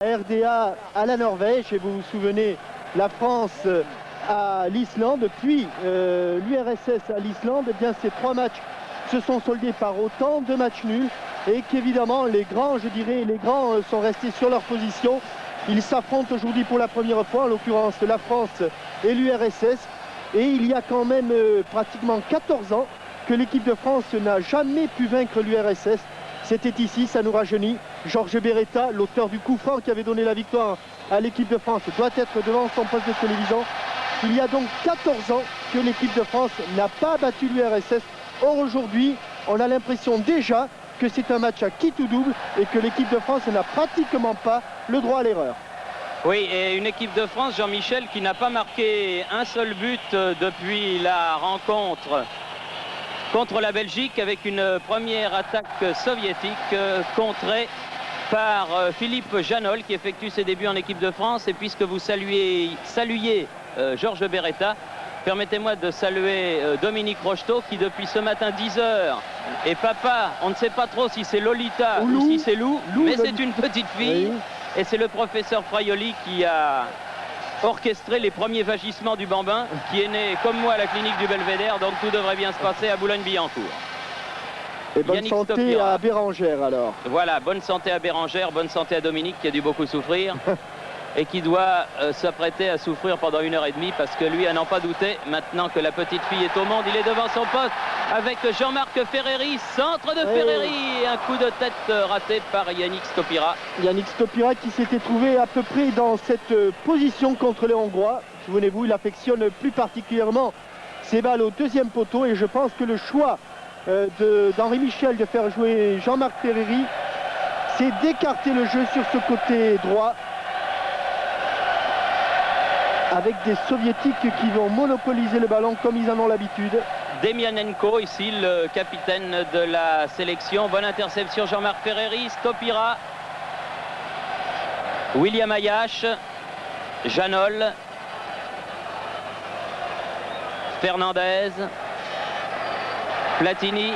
RDA à la Norvège, et vous vous souvenez, la France à l'Islande, puis l'URSS à l'Islande. Eh bien, ces 3 matchs se sont soldés par autant de matchs nuls, et qu'évidemment les grands, je dirais, les grands sont restés sur leur position. Ils s'affrontent aujourd'hui pour la première fois, en l'occurrence la France et l'URSS, et il y a quand même pratiquement 14 ans que l'équipe de France n'a jamais pu vaincre l'URSS. C'était ici, ça nous rajeunit. Georges Beretta, l'auteur du coup franc qui avait donné la victoire à l'équipe de France, doit être devant son poste de télévision. Il y a donc 14 ans que l'équipe de France n'a pas battu l'URSS. Or aujourd'hui, on a l'impression déjà que c'est un match à qui tout double et que l'équipe de France n'a pratiquement pas le droit à l'erreur. Oui, et une équipe de France, Jean-Michel, qui n'a pas marqué un seul but depuis la rencontre contre la Belgique, avec une première attaque soviétique contrée par Philippe Janol, qui effectue ses débuts en équipe de France. Et puisque vous saluiez Georges Beretta, permettez-moi de saluer Dominique Rocheteau, qui depuis ce matin 10h est papa. On ne sait pas trop si c'est Lolita ou si c'est Lou, mais c'est une petite fille. Oui. Et c'est le professeur Fraioli qui a orchestré les premiers vagissements du bambin, qui est né comme moi à la clinique du Belvédère, donc tout devrait bien se passer à Boulogne-Billancourt. Et bonne Yannick santé Stopira. à Bérangère alors. Voilà, bonne santé à Bérangère, bonne santé à Dominique qui a dû beaucoup souffrir et qui doit s'apprêter à souffrir pendant 1h30, parce que lui, à n'en pas douter, maintenant que la petite fille est au monde, il est devant son poste avec Jean-Marc Ferreri, centre de Ferreri, un coup de tête raté par Yannick Stopira. Yannick Stopira qui s'était trouvé à peu près dans cette position contre les Hongrois. Souvenez-vous, il affectionne plus particulièrement ses balles au deuxième poteau, et je pense que le choix d'Henri Michel de faire jouer Jean-Marc Ferreri, c'est d'écarter le jeu sur ce côté droit, avec des soviétiques qui vont monopoliser le ballon comme ils en ont l'habitude. Demianenko, ici le capitaine de la sélection. Bonne interception, Jean-Marc Ferreri. Stopira, William Ayache, Janol, Fernandez, Platini.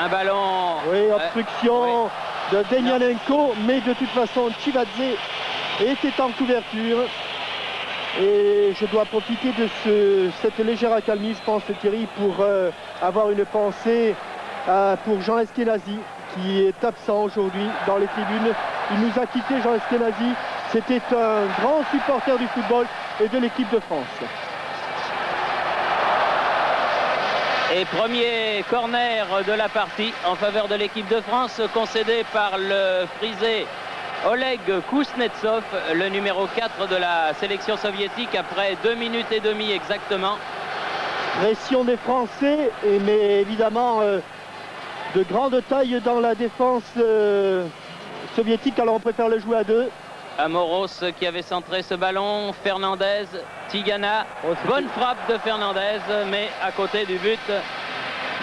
Un ballon... Oui, obstruction de Demianenko, mais de toute façon Chivadze était en couverture. Et je dois profiter de cette légère accalmie, je pense, Thierry, pour avoir une pensée pour Jean Eskenazi, qui est absent aujourd'hui dans les tribunes. Il nous a quitté, Jean Eskenazi. C'était un grand supporter du football et de l'équipe de France. Et premier corner de la partie en faveur de l'équipe de France, concédé par le frisé Oleg Kuznetsov, le numéro 4 de la sélection soviétique, après 2 minutes et demie exactement. Pression des Français, mais évidemment de grande taille dans la défense soviétique, alors on préfère le jouer à 2. Amoros qui avait centré ce ballon, Fernandez, Tigana, bonne frappe de Fernandez, mais à côté du but,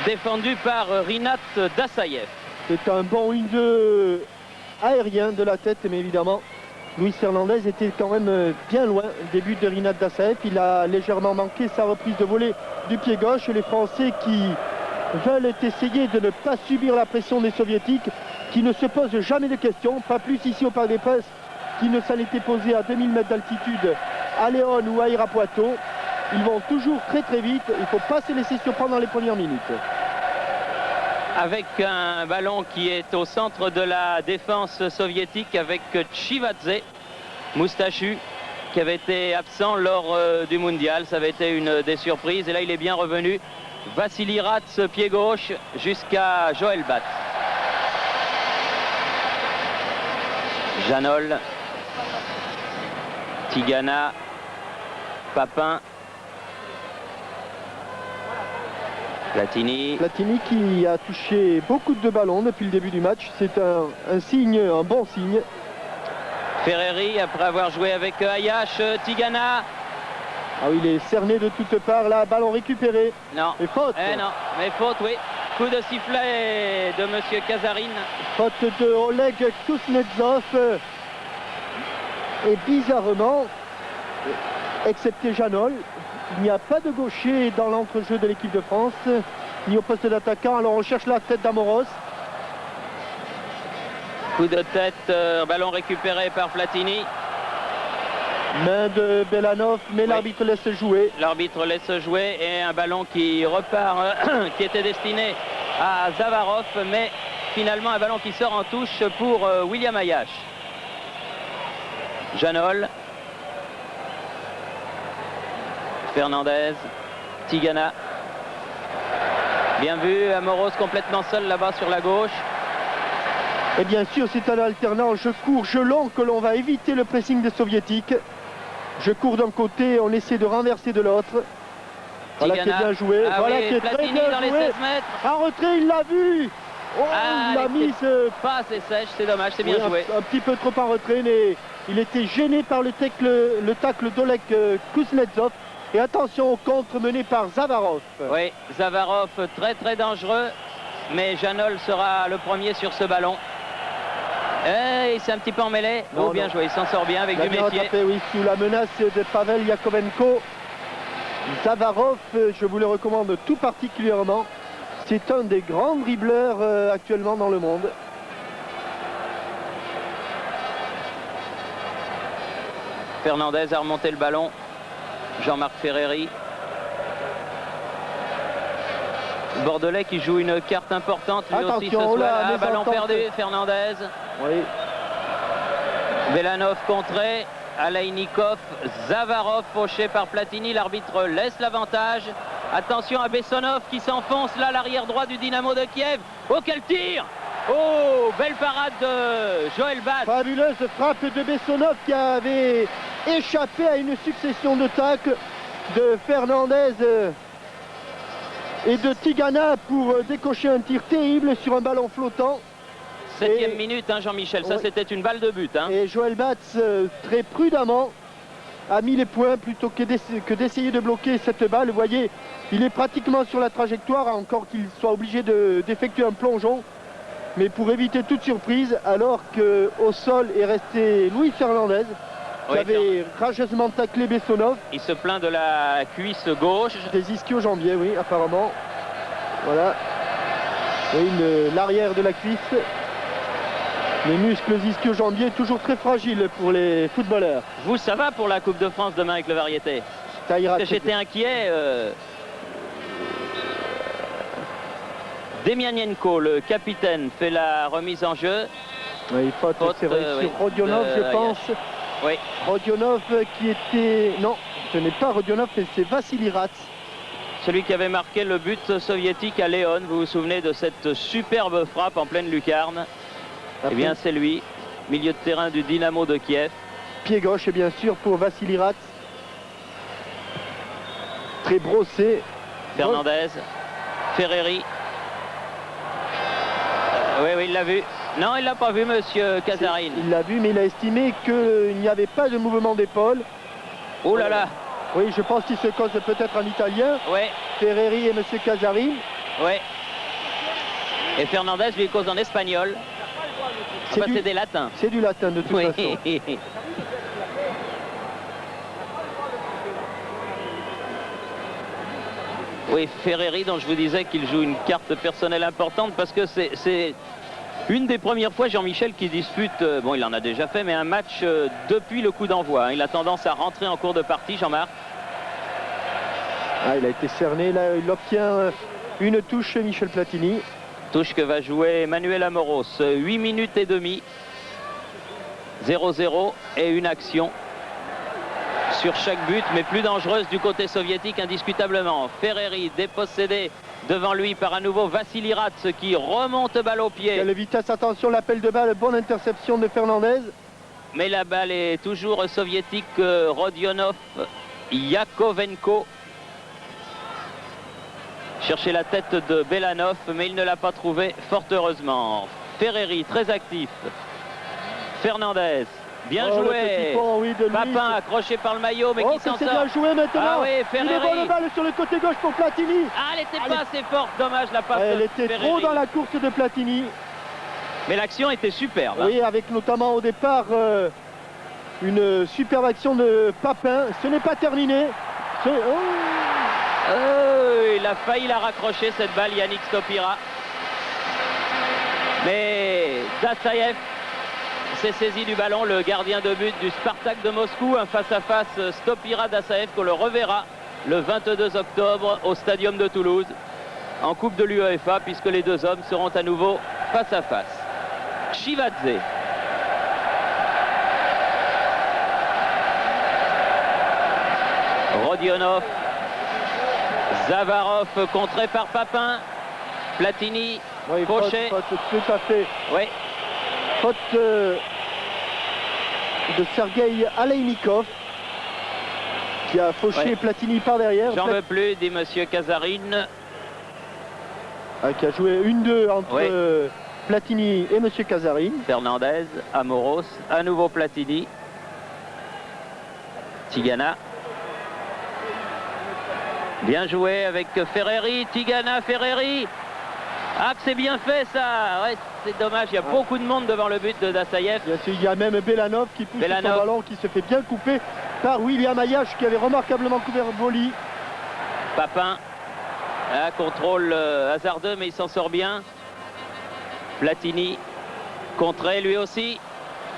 défendu par Rinat Dassaev. C'est un bon 1-2 aérien de la tête, mais évidemment Luis Fernandez était quand même bien loin des buts de Rinat Dassaev. Il a légèrement manqué sa reprise de volée du pied gauche. Les Français qui veulent essayer de ne pas subir la pression des Soviétiques, qui ne se posent jamais de questions, pas plus ici au Parc des Princes qui ne s'en était posé à 2000 mètres d'altitude à Léon ou à Irapuato. Ils vont toujours très très vite, il ne faut pas se laisser surprendre dans les premières minutes. Avec un ballon qui est au centre de la défense soviétique, avec Chivadze, moustachu, qui avait été absent lors du mondial. Ça avait été une des surprises, et là il est bien revenu. Vassili Rats, pied gauche, jusqu'à Joël Bat. Janol, Tigana, Papin, Platini. Platini qui a touché beaucoup de ballons depuis le début du match. C'est un signe, un bon signe. Ferreri, après avoir joué avec Ayache, Tigana. Ah oui, il est cerné de toutes parts, là, ballon récupéré. Non. Et faute. Non, mais faute, oui. Coup de sifflet de monsieur Kazarine. Faute de Oleg Kuznetsov. Et bizarrement, excepté Janol, il n'y a pas de gaucher dans l'entrejeu de l'équipe de France, ni au poste d'attaquant. Alors on cherche la tête d'Amoros. Coup de tête, ballon récupéré par Platini. Main de Belanov, mais l'arbitre laisse jouer. L'arbitre laisse jouer et un ballon qui repart, qui était destiné à Zavarov, mais finalement un ballon qui sort en touche pour William Ayash. Janol. Fernandez. Tigana. Bien vu, Amoros complètement seul là-bas sur la gauche. Et bien sûr, c'est un alternant, je cours, je longe, que l'on va éviter le pressing des soviétiques. Je cours d'un côté, on essaie de renverser de l'autre. Voilà qui est bien joué. Ah voilà oui, qui est Platini très bien dans joué. les 16 mètres. En retrait, il l'a vu. Oh, il a mis ce... Pas assez sèche, c'est dommage, c'est bien joué. Un petit peu trop en retrait, mais il était gêné par le tacle d'Oleg Kuznetsov. Et attention au contre mené par Zavarov. Oui, Zavarov très très dangereux, mais Janol sera le premier sur ce ballon. Et il s'est un petit peu emmêlé. Oh, bien joué, il s'en sort bien avec du métier. Tapé, oui, sous la menace de Pavel Yakovenko. Zavarov, je vous le recommande tout particulièrement. C'est un des grands dribbleurs actuellement dans le monde. Fernandez a remonté le ballon. Jean-Marc Ferreri. Bordelais qui joue une carte importante lui aussi ce soir. Là, ballon perdu, Fernandez. Oui. Belanov contré. Alaynikov, Zavarov fauché par Platini. L'arbitre laisse l'avantage. Attention à Bessonov qui s'enfonce là, l'arrière droit du Dynamo de Kiev. Oh, quel tir! Oh, belle parade de Joël Bat. Fabuleuse frappe de Bessonov qui avait échappé à une succession de tacles de Fernandez et de Tigana pour décocher un tir terrible sur un ballon flottant. 7e minute, hein, Jean-Michel, ça c'était une balle de but. Hein. Et Joël Batz, très prudemment, a mis les points plutôt que d'essayer de bloquer cette balle. Vous voyez, il est pratiquement sur la trajectoire, encore qu'il soit obligé d'effectuer un plongeon. Mais pour éviter toute surprise, alors qu'au sol est resté Luis Fernandez, qui avait rageusement taclé Bessonov. Il se plaint de la cuisse gauche. Des ischio-jambiers, oui, apparemment. Voilà. Oui, l'arrière de la cuisse. Les muscles ischio-jambiers, toujours très fragiles pour les footballeurs. Vous, ça va pour la Coupe de France demain avec le Variété? Ça ira. Parce que j'étais inquiet. Demianenko, le capitaine, fait la remise en jeu. Oui, faute sur Rodionov, je pense. Oui. Rodionov qui était... Non, ce n'est pas Rodionov, c'est Vassili Rats. Celui qui avait marqué le but soviétique à Léon. Vous vous souvenez de cette superbe frappe en pleine lucarne? Eh bien, c'est lui, milieu de terrain du Dynamo de Kiev. Pied gauche, et bien sûr, pour Vassili Rats. Très brossé. Fernandez, Ferreri. Oui, il l'a vu. Non, il l'a pas vu, monsieur Casarin. Il l'a vu, mais il a estimé qu'il n'y avait pas de mouvement d'épaule. Oh là là. Oui, je pense qu'il se cause peut-être en italien. Oui. Ferreri et monsieur Casarin. Oui. Et Fernandez lui cause en espagnol. C'est des latins. C'est du latin de toute façon. Oui, Ferreri, dont je vous disais qu'il joue une carte personnelle importante parce que c'est une des premières fois, Jean-Michel, qui dispute, bon, il en a déjà fait, mais un match depuis le coup d'envoi. Hein. Il a tendance à rentrer en cours de partie, Jean-Marc. Ah, il a été cerné, là, il obtient une touche, Michel Platini. Touche que va jouer Manuel Amoros. 8 minutes et demie. 0-0 et une action sur chaque but, mais plus dangereuse du côté soviétique indiscutablement. Ferreri dépossédé devant lui par à nouveau Vassili Rats qui remonte balle au pied. Quelle vitesse, attention, l'appel de balle, bonne interception de Fernandez. Mais la balle est toujours soviétique. Rodionov, Yakovenko. Chercher la tête de Belanov, mais il ne l'a pas trouvé, fort heureusement. Ferreri, très actif. Fernandez, bien joué. Pont, oui, Papin accroché par le maillot, mais qui s'en sort. C'est bien joué maintenant. Ah oui, Ferreri. Il est bonne balle sur le côté gauche pour Platini. Ah, elle n'était pas assez forte, dommage la passe. Elle était Ferreri. trop dans la course de Platini. Mais l'action était superbe. Oui, avec notamment au départ une superbe action de Papin. Ce n'est pas terminé. Il a failli la raccrocher cette balle, Yannick Stopira. Mais Dassaïev s'est saisi du ballon, le gardien de but du Spartak de Moscou. Un face-à-face Stopira d'Assaev qu'on le reverra le 22 octobre au Stadium de Toulouse en Coupe de l'UEFA, puisque les deux hommes seront à nouveau face à face. Chivadze. Rodionov. Zavarov contré par Papin. Platini. Oui, Fauché. faute, tout à fait. Oui. Faute de Sergei Aleinikov qui a fauché Platini par derrière. J'en veux plus, dit monsieur Casarine. Qui a joué 1-2 entre Platini et monsieur Casarine. Fernandez, Amoros, à nouveau Platini. Tigana. Bien joué avec Ferreri, Tigana, Ferreri. Ah, c'est bien fait ça. Ouais, c'est dommage, il y a beaucoup de monde devant le but de Dassaev. Bien sûr, il y a même Belanov qui pousse son ballon, qui se fait bien couper par William Ayash qui avait remarquablement couvert Boli. Papin, contrôle hasardeux mais il s'en sort bien. Platini, contré lui aussi.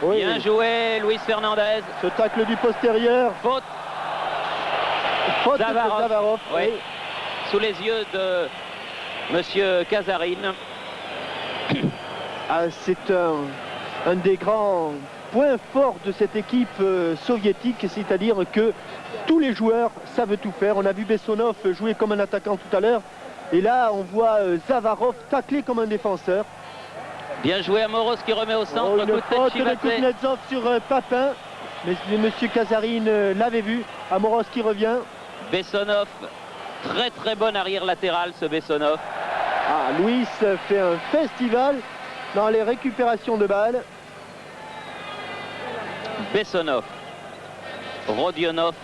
Oui. Bien joué Luis Fernandez. Ce tacle du postérieur. Faute. Faute de Zavarov. Oui. Sous les yeux de monsieur Casarine. C'est un des grands points forts de cette équipe soviétique, c'est-à-dire que tous les joueurs savent tout faire. On a vu Bessonov jouer comme un attaquant tout à l'heure, et là on voit Zavarov tacler comme un défenseur. Bien joué Amoros qui remet au centre. Une faute de Kuznetsov sur Papin, mais monsieur Casarine l'avait vu. Amoros qui revient. Bessonov, très bon arrière latéral ce Bessonov. Luis fait un festival dans les récupérations de balles. Bessonov, Rodionov,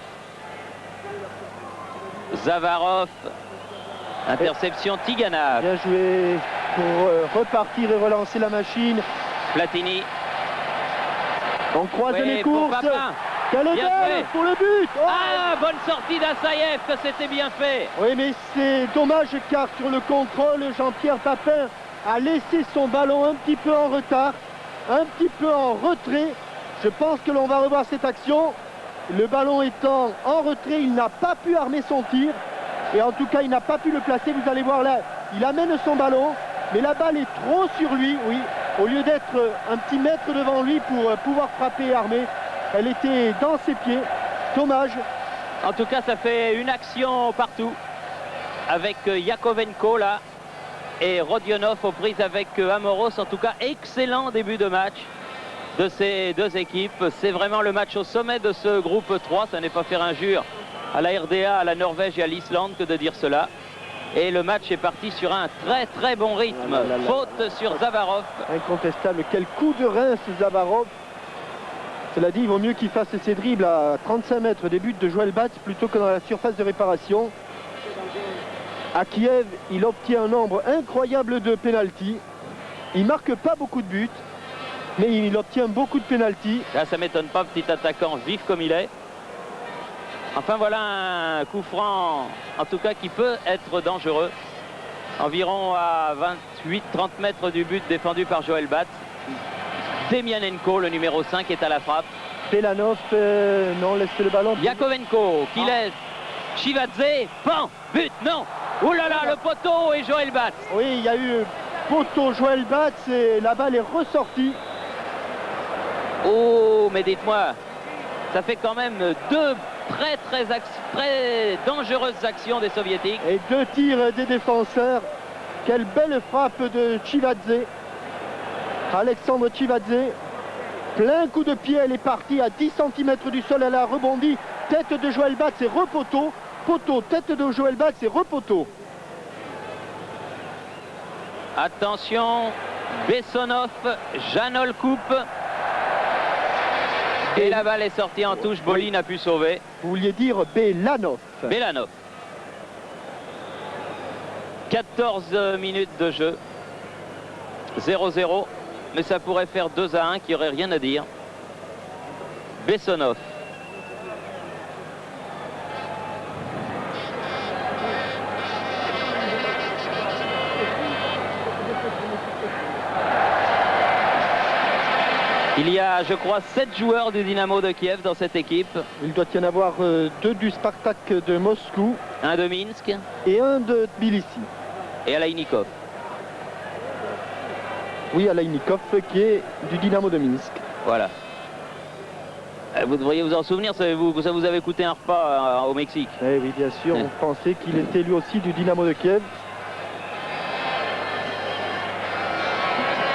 Zavarov, interception Tigana. Bien joué pour repartir et relancer la machine. Platini. On croise les courses. Quelle balle pour le but. Bonne sortie d'Assaev, que c'était bien fait. Oui, mais c'est dommage car sur le contrôle, Jean-Pierre Papin a laissé son ballon un petit peu en retard, un petit peu en retrait. Je pense que l'on va revoir cette action. Le ballon étant en retrait, il n'a pas pu armer son tir. Et en tout cas, il n'a pas pu le placer. Vous allez voir là, il amène son ballon, mais la balle est trop sur lui, oui. Au lieu d'être un petit mètre devant lui pour pouvoir frapper et armer, elle était dans ses pieds. Dommage. En tout cas, ça fait une action partout avec Yakovenko là et Rodionov aux prises avec Amoros. En tout cas, excellent début de match de ces deux équipes. C'est vraiment le match au sommet de ce groupe 3. Ça n'est pas faire injure à la RDA, à la Norvège et à l'Islande que de dire cela. Et le match est parti sur un très bon rythme. Faute sur Zavarov. Incontestable. Quel coup de rein ce Zavarov. Cela dit, il vaut mieux qu'il fasse ses dribbles à 35 mètres des buts de Joël Batz plutôt que dans la surface de réparation. À Kiev, il obtient un nombre incroyable de pénaltys. Il marque pas beaucoup de buts, mais il obtient beaucoup de pénaltys. Là, ça m'étonne pas, petit attaquant vif comme il est. Enfin, voilà un coup franc, en tout cas, qui peut être dangereux. Environ à 28-30 mètres du but défendu par Joël Batz. Demianenko, le numéro 5, est à la frappe. Belanov, non, laisse le ballon. Yakovenko, qui laisse. Chivadze, pan, but, non. Ouh là là, le poteau et Joël Batz. Oui, il y a eu poteau Joël Batz et la balle est ressortie. Oh, mais dites-moi, ça fait quand même deux très dangereuses actions des Soviétiques. Et deux tirs des défenseurs. Quelle belle frappe de Chivadze. Alexandre Chivadze, plein coup de pied, elle est partie à 10 cm du sol, elle a rebondi, tête de Joël Batz et repoteau, poteau, tête de Joël Batz et repoteau. Attention, Bessonov, Janol coupe. Et la balle est sortie en touche, Boli n'a pu sauver. Vous vouliez dire Belanov. Belanov. 14 minutes de jeu. 0-0. Mais ça pourrait faire 2-1 qui aurait rien à dire. Bessonov. Il y a, je crois, 7 joueurs du Dynamo de Kiev dans cette équipe. Il doit y en avoir 2 du Spartak de Moscou. Un de Minsk. Et un de Tbilissi. Et Alainikov. Oui, Alainikov qui est du Dynamo de Minsk. Voilà. Vous devriez vous en souvenir, ça vous avait coûté un repas au Mexique. Eh oui, bien sûr, on pensait qu'il était lui aussi du Dynamo de Kiev.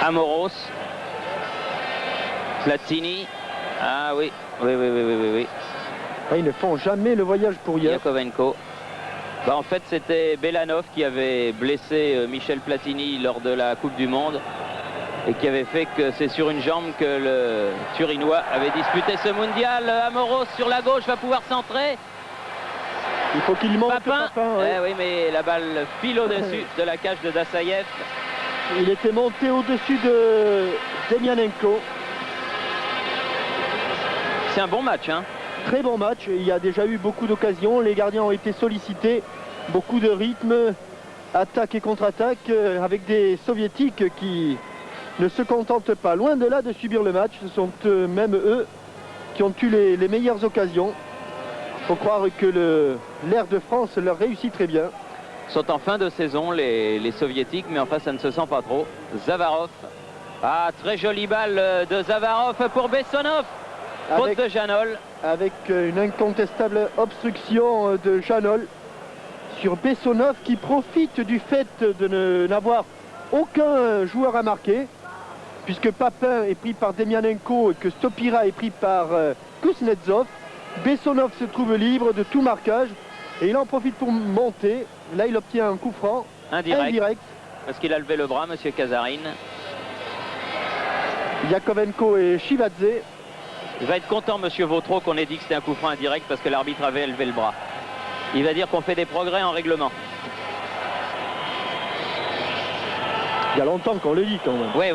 Amoros. Platini. Ah oui, oui. Ah, ils ne font jamais le voyage pour hier. Yakovenko. En fait, c'était Belanov qui avait blessé Michel Platini lors de la Coupe du Monde et qui avait fait que c'est sur une jambe que le Turinois avait disputé ce mondial. Amoros sur la gauche va pouvoir centrer. Il faut qu'il monte Papin. ouais. Oui, mais la balle file au-dessus de la cage de Dassaïev. Il était monté au-dessus de Demianenko. C'est un bon match, hein. Très bon match. Il y a déjà eu beaucoup d'occasions. Les gardiens ont été sollicités. Beaucoup de rythme, attaque et contre-attaque, avec des soviétiques qui ne se contentent pas, loin de là, de subir le match. Ce sont même eux qui ont eu les meilleures occasions. Il faut croire que l'air de France leur réussit très bien. Sont en fin de saison les soviétiques, mais enfin ça ne se sent pas trop. Zavarov. Ah, très jolie balle de Zavarov pour Bessonov. Faute de Janol. Avec une incontestable obstruction de Janol sur Bessonov qui profite du fait de n'avoir aucun joueur à marquer, puisque Papin est pris par Demianenko et que Stopira est pris par Kuznetsov. Bessonov se trouve libre de tout marquage et il en profite pour monter. Là, il obtient un coup franc indirect. Parce qu'il a levé le bras, monsieur Kazarine. Yakovenko et Chivadze. Il va être content, monsieur Vautreau, qu'on ait dit que c'était un coup franc indirect parce que l'arbitre avait levé le bras. Il va dire qu'on fait des progrès en règlement. Il y a longtemps qu'on le dit quand même. Oui.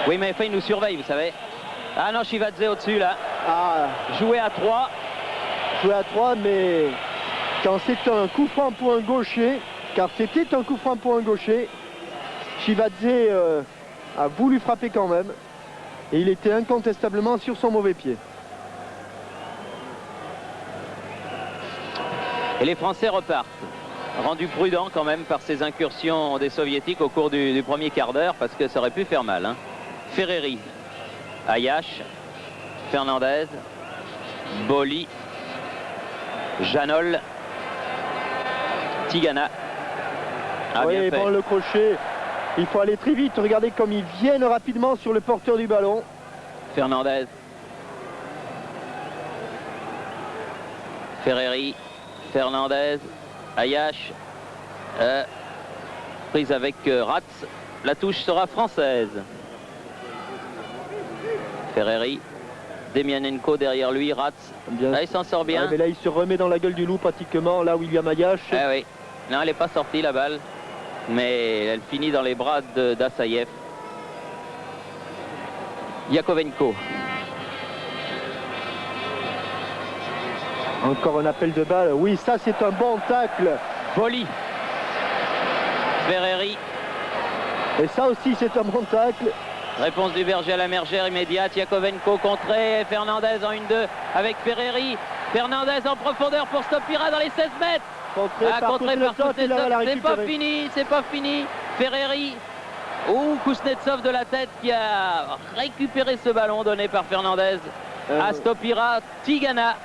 Oui, mais enfin, il nous surveille, vous savez. Ah non, Chivadze au-dessus, là. Ah. Jouer à 3. Jouer à 3, mais quand c'est un coup franc pour un gaucher, car c'était un coup franc pour un gaucher, Chivadze a voulu frapper quand même. Et il était incontestablement sur son mauvais pied. Et les Français repartent. Rendus prudents quand même par ces incursions des Soviétiques au cours du premier quart d'heure, parce que ça aurait pu faire mal. Hein. Ferreri, Ayash, Fernandez, Boli, Janol, Tigana. Ah, oui, bon, le crochet. Il faut aller très vite. Regardez comme ils viennent rapidement sur le porteur du ballon. Fernandez. Ferreri. Fernandez. Ayash. Prise avec Ratz. La touche sera française. Ferreri. Demianenko derrière lui. Ratz. Là, il s'en sort bien. Mais là, il se remet dans la gueule du loup pratiquement. Là, William Ayash. Ah oui. Non, elle n'est pas sortie la balle. Mais elle finit dans les bras d'Assaïev. Yakovenko. Encore un appel de balle. Oui, ça c'est un bon tacle. Boli. Ferreri. Et ça aussi c'est un bon tacle. Réponse du berger à la mergère immédiate. Yakovenko contré. Fernandez en 1-2 avec Ferreri. Fernandez en profondeur pour Stopira dans les 16 mètres. Contré par Kuznetsov, c'est pas fini. Ferreri ou Kuznetsov de la tête qui a récupéré ce ballon donné par Fernandez à Stopira. Tigana.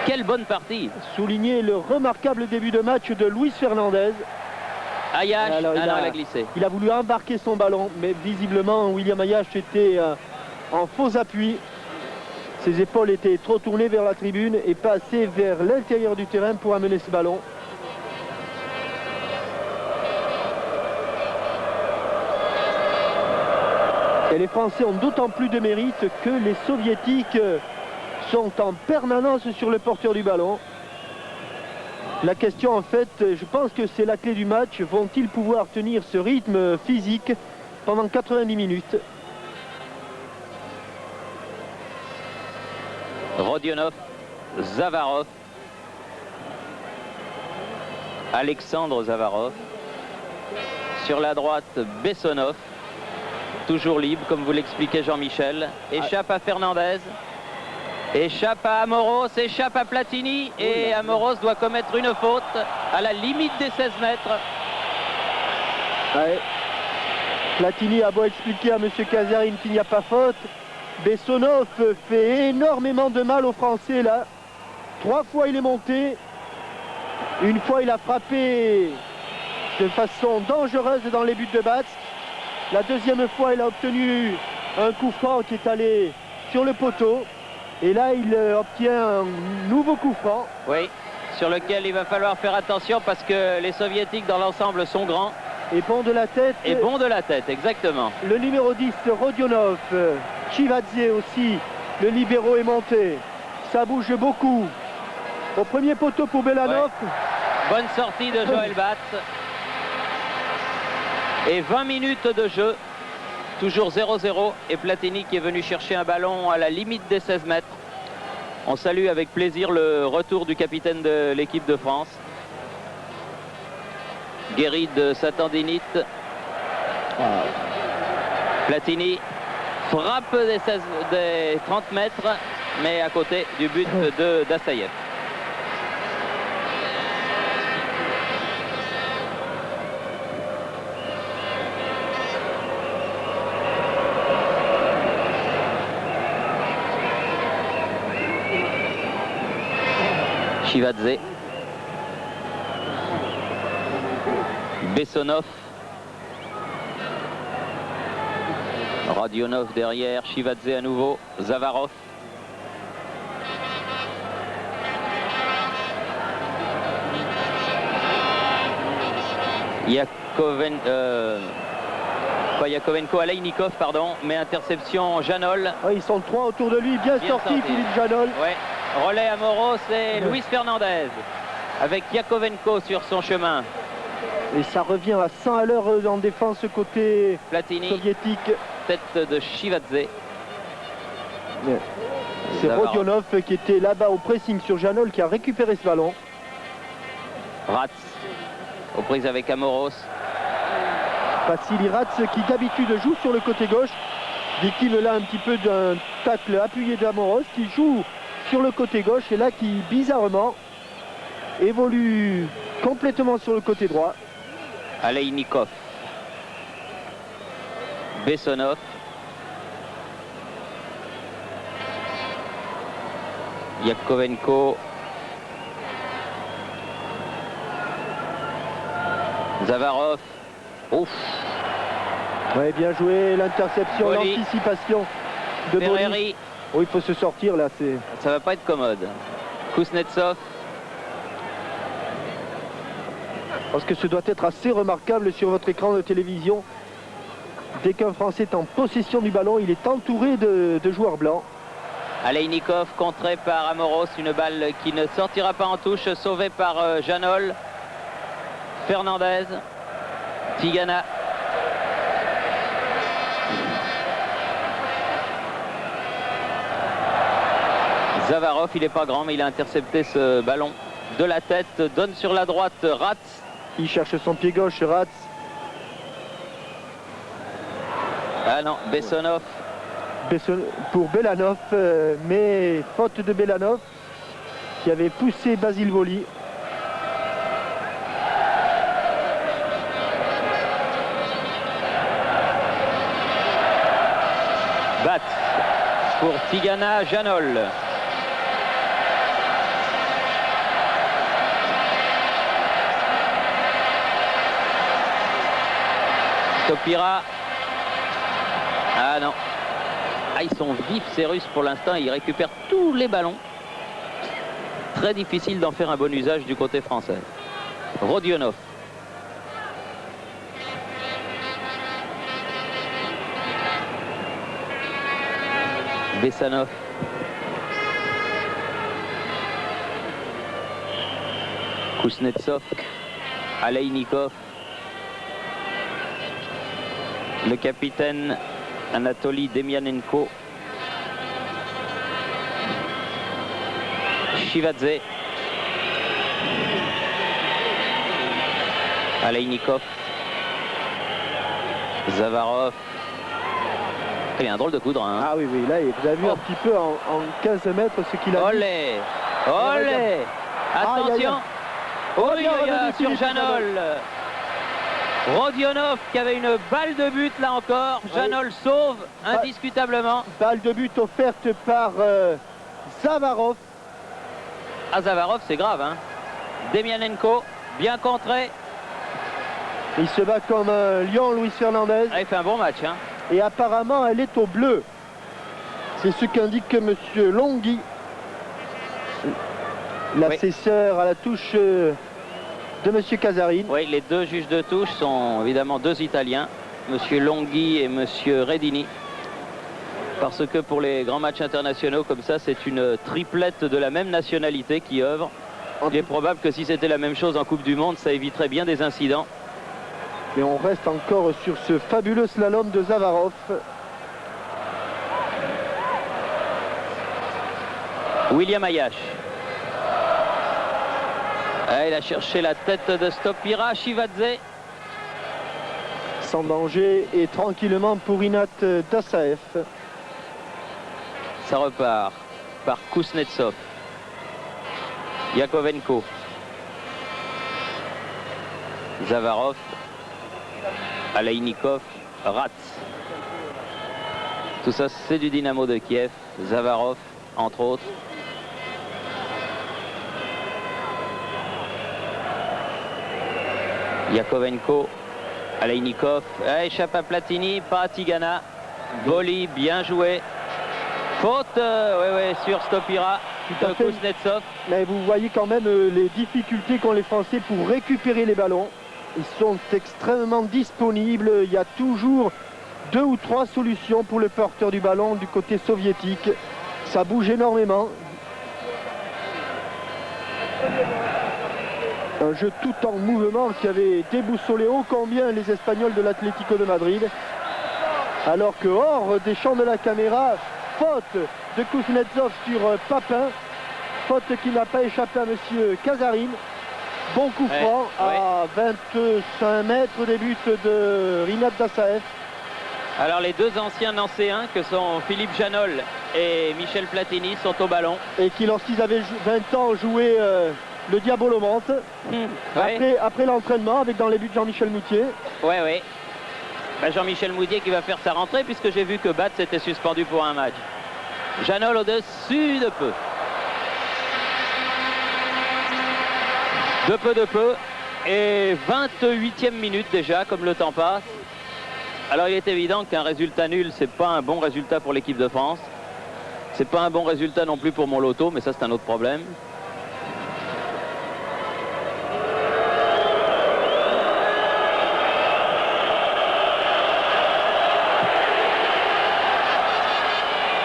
Quelle bonne partie. Souligner le remarquable début de match de Luis Fernandez. Ayash, il a glissé. Il a voulu embarquer son ballon, mais visiblement William Ayash était en faux appui. Ses épaules étaient trop tournées vers la tribune et pas assez vers l'intérieur du terrain pour amener ce ballon. Et les Français ont d'autant plus de mérite que les Soviétiques sont en permanence sur le porteur du ballon. La question en fait, je pense que c'est la clé du match. Vont-ils pouvoir tenir ce rythme physique pendant 90 minutes? Rodionov, Zavarov, Alexandre Zavarov. Sur la droite, Bessonov. toujours libre, comme vous l'expliquait Jean-Michel. Échappe à Fernandez. Échappe à Amoros, échappe à Platini. Et Amoros doit commettre une faute à la limite des 16 mètres. Ouais. Platini a beau expliquer à M. Casarine qu'il n'y a pas faute. Bessonov fait énormément de mal aux Français là. 3 fois il est monté. Une fois il a frappé de façon dangereuse dans les buts de Batz. La deuxième fois il a obtenu un coup franc qui est allé sur le poteau. Et là il obtient un nouveau coup franc. Oui, sur lequel il va falloir faire attention parce que les Soviétiques dans l'ensemble sont grands. Et bon de la tête. Et bon de la tête, exactement. Le numéro 10, Rodionov. Chivadze aussi, le libéro est monté. Ça bouge beaucoup. Au premier poteau pour Belanov. Ouais. Bonne sortie de Joël Batz. Et 20 minutes de jeu. Toujours 0-0. Et Platini qui est venu chercher un ballon à la limite des 16 mètres. On salue avec plaisir le retour du capitaine de l'équipe de France. Guéri de sa tendinite. Platini frappe des 30 mètres, mais à côté du but d'Assaïev. Chivadze. Bessonov. Rodionov derrière, Chivadze à nouveau, Zavarov. Yakovenko, Aleinikov, pardon, mais interception Janol. Ouais, ils sont 3 autour de lui, bien sorti Philippe Janol. Ouais. Relais Amoros et Luis Fernandez avec Yakovenko sur son chemin. Et ça revient à 100 à l'heure en défense côté Platini, soviétique. Tête de Chivadze. C'est Rodionov qui était là-bas au pressing sur Janol qui a récupéré ce ballon. Ratz aux prises avec Amoros. Vassili Ratz qui d'habitude joue sur le côté gauche. Victime là un petit peu d'un tacle appuyé d'Amoros qui joue sur le côté gauche et là qui bizarrement évolue complètement sur le côté droit. Aleinikov. Bessonov. Yakovenko. Zavarov. Ouf. Ouais, bien joué, l'interception, l'anticipation de Ferreri. Oh, il faut se sortir là, ça va pas être commode. Kuznetsov. Parce que ce doit être assez remarquable sur votre écran de télévision. Dès qu'un Français est en possession du ballon, il est entouré de joueurs blancs. Aleinikov contré par Amoros, une balle qui ne sortira pas en touche, sauvée par Janol. Fernandez. Tigana. Zavarov, il n'est pas grand, mais il a intercepté ce ballon de la tête. Donne sur la droite Ratz. Il cherche son pied gauche, Ratz. Ah non, Bessonov. Pour Belanov, mais faute de Belanov qui avait poussé Basile Boli. Batz pour Tigana, Janol. Topira. Ah non. Ah, ils sont vifs ces Russes pour l'instant. Ils récupèrent tous les ballons. Très difficile d'en faire un bon usage du côté français. Rodionov. Bessanov. Kuznetsov. Aleinikov. Le capitaine Anatoly Demianenko. Chivadze. Aleinikov. Zavarov. Il a un drôle de coup de rein. Ah oui, oui, là, vous avez vu un petit peu en 15 mètres ce qu'il a dit. Olé, olé. Attention. Oh, sur Janol. Rodionov qui avait une balle de but là encore. Janol sauve indiscutablement. Balle de but offerte par Zavarov. Ah, Zavarov, c'est grave, hein. Demianenko, bien contré. Il se bat comme un lion, Luis Fernandez. Ah, il fait un bon match, hein. Et apparemment, elle est au bleu. C'est ce qu'indique M. Longhi, l'assesseur à la touche de M. Casarin. Oui, les deux juges de touche sont évidemment deux Italiens, M. Longhi et M. Redini. Parce que pour les grands matchs internationaux comme ça, c'est une triplette de la même nationalité qui œuvre. Il est probable que si c'était la même chose en Coupe du Monde, ça éviterait bien des incidents. Et on reste encore sur ce fabuleux slalom de Zavarov. William Ayash. Ah, il a cherché la tête de Stopira. Shivadze. Sans danger et tranquillement pour Rinat Dassaev. Ça repart par Kuznetsov. Yakovenko. Zavarov. Aleinikov. Ratz. Tout ça, c'est du Dynamo de Kiev. Zavarov, entre autres. Yakovenko. Aleinikov. Échappe à Platini. Pas à Tigana. Boli, bien joué. Faute sur Stopira de Kuznetsov. Mais vous voyez quand même les difficultés qu'ont les Français pour récupérer les ballons. Ils sont extrêmement disponibles. Il y a toujours 2 ou 3 solutions pour le porteur du ballon du côté soviétique. Ça bouge énormément. Un jeu tout en mouvement qui avait déboussolé ô combien les Espagnols de l'Atlético de Madrid. Alors que hors des champs de la caméra, faute de Kuznetsov sur Papin. Faute qui n'a pas échappé à M. Casarin. Bon coup franc à 25 mètres des buts de Rinat Dassaev. Alors les deux anciens nancéens que sont Philippe Janol et Michel Platini sont au ballon. Et qui lorsqu'ils avaient 20 ans jouaient le Diabolo Monte. Après l'entraînement avec dans les buts de Jean-Michel Moutier. Oui. Jean-Michel Moutier qui va faire sa rentrée puisque j'ai vu que Batz était suspendu pour un match. Janol au-dessus de peu. De peu. Et 28e minute déjà, comme le temps passe. Alors il est évident qu'un résultat nul, c'est pas un bon résultat pour l'équipe de France. C'est pas un bon résultat non plus pour mon loto, mais ça c'est un autre problème.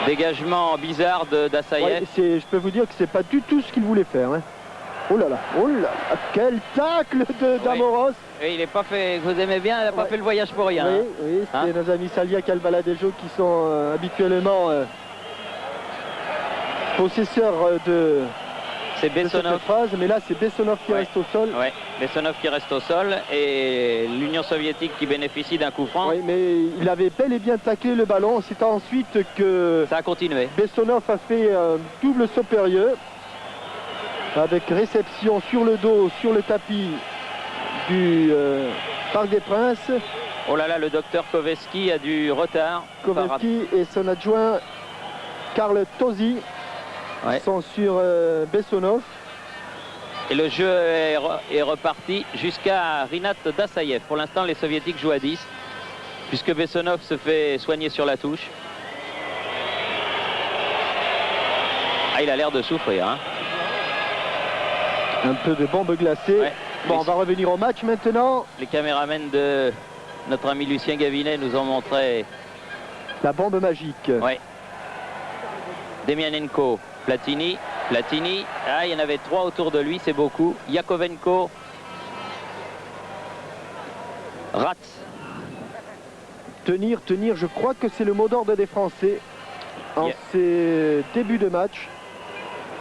Dégagement bizarre d'Assaïev. Je peux vous dire que c'est pas du tout ce qu'il voulait faire. Hein. Oh là là, quel tacle d'Amoros. Oui, il n'est pas fait, vous aimez bien, il n'a pas fait le voyage pour rien. Oui, c'est nos amis Saliak Albaladejo qui sont habituellement possesseurs de cette phrase, mais là c'est Bessonov qui reste au sol. Oui, Bessonov qui reste au sol et l'Union soviétique qui bénéficie d'un coup franc. Oui, mais il avait bel et bien taclé le ballon. C'est ensuite que ça a continué. Bessonov a fait un double saut périlleux avec réception sur le dos, sur le tapis du Parc des Princes. Oh là là, le docteur Koveski a du retard. Koveski et son adjoint Karl Tosi sont sur Bessonov. Et le jeu est reparti jusqu'à Rinat Dassaev. Pour l'instant, les Soviétiques jouent à 10, puisque Bessonov se fait soigner sur la touche. Ah, il a l'air de souffrir. Hein. Un peu de bombe glacée. Bon, on va revenir au match maintenant. Les caméramens de notre ami Lucien Gavinet nous ont montré la bombe magique. Oui. Demianenko, Platini. Ah, il y en avait 3 autour de lui, c'est beaucoup. Yakovenko. Ratz. Tenir, je crois que c'est le mot d'ordre des Français en ces débuts de match.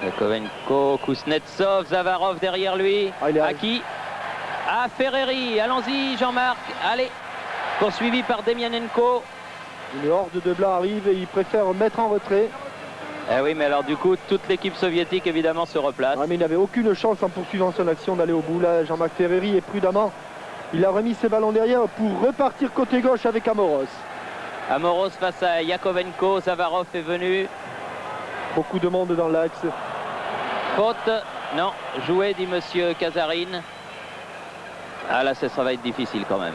Yakovenko, Kuznetsov, Zavarov derrière lui. Aki. Ah, Ferreri, allons-y Jean-Marc, allez. Poursuivi par Demianenko. Une horde de blancs arrive et ils préfèrent mettre en retrait. Eh oui, mais alors du coup, toute l'équipe soviétique évidemment se replace. Ah, mais il n'avait aucune chance en poursuivant son action d'aller au bout. Là, Jean-Marc Ferreri est prudemment. Il a remis ses ballons derrière pour repartir côté gauche avec Amoros. Amoros face à Yakovenko, Zavarov est venu. Beaucoup de monde dans l'axe. Faute, non, joué dit monsieur Kazarine. Ah là, ça va être difficile quand même.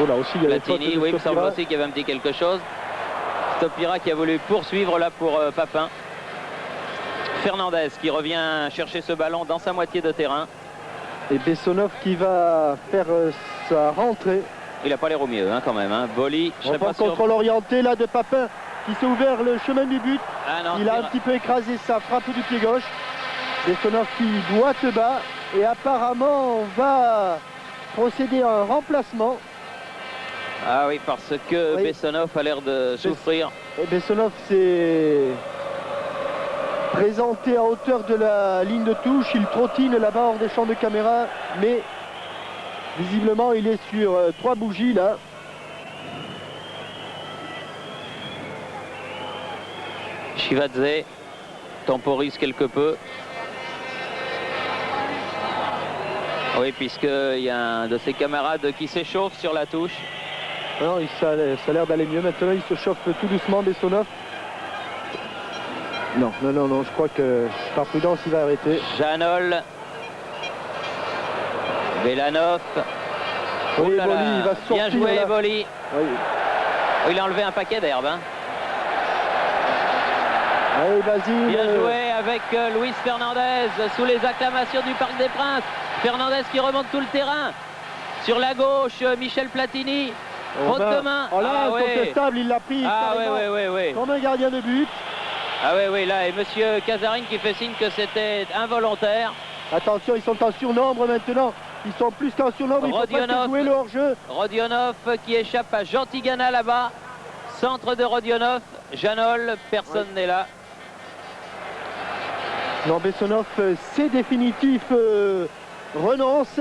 Oh là aussi, il y a Platini, oui, il me semble aussi qu'il y avait un petit quelque chose. Stopira qui a voulu poursuivre là pour Papin. Fernandez qui revient chercher ce ballon dans sa moitié de terrain. Et Bessonov qui va faire sa rentrée. Il n'a pas l'air au mieux hein, quand même. Hein. Boli, je serais pas sûr. Contrôle orienté là de Papin qui s'est ouvert le chemin du but. Ah non, il a un petit peu écrasé sa frappe du pied gauche. Bessonov qui doit te bas et apparemment va procéder à un remplacement. Ah oui, parce que oui. Bessonov a l'air de souffrir. Et Bessonov s'est présenté à hauteur de la ligne de touche. Il trottine là-bas hors des champs de caméra, mais visiblement il est sur 3 bougies là. Chivadze temporise quelque peu. Oui, puisqu'il y a un de ses camarades qui s'échauffe sur la touche. Non, ça a l'air d'aller mieux. Maintenant, il se chauffe tout doucement, Bessonov. Non, je crois que par prudence, il va arrêter. Janol. Belanov. Oui, Boli, il va sortir. Bien joué, là. Boli. Oui. Il a enlevé un paquet d'herbe. Hein. Allez, vas-y. Bien joué avec Luis Fernandez sous les acclamations du Parc des Princes. Fernandez qui remonte tout le terrain. Sur la gauche, Michel Platini. Faute de main. Oh là, incontestable, ouais. il l'a pris. Ah oui. Comme un gardien de but. Ah oui, là, et monsieur Kazarine qui fait signe que c'était involontaire. Attention, ils sont en surnombre maintenant. Ils sont plus qu'en surnombre, il faut pas jouer le hors-jeu. Rodionov qui échappe à Jean Tigana là-bas. Centre de Rodionov. Janol, personne n'est là. Non, Bessonov, c'est définitif. Renonce.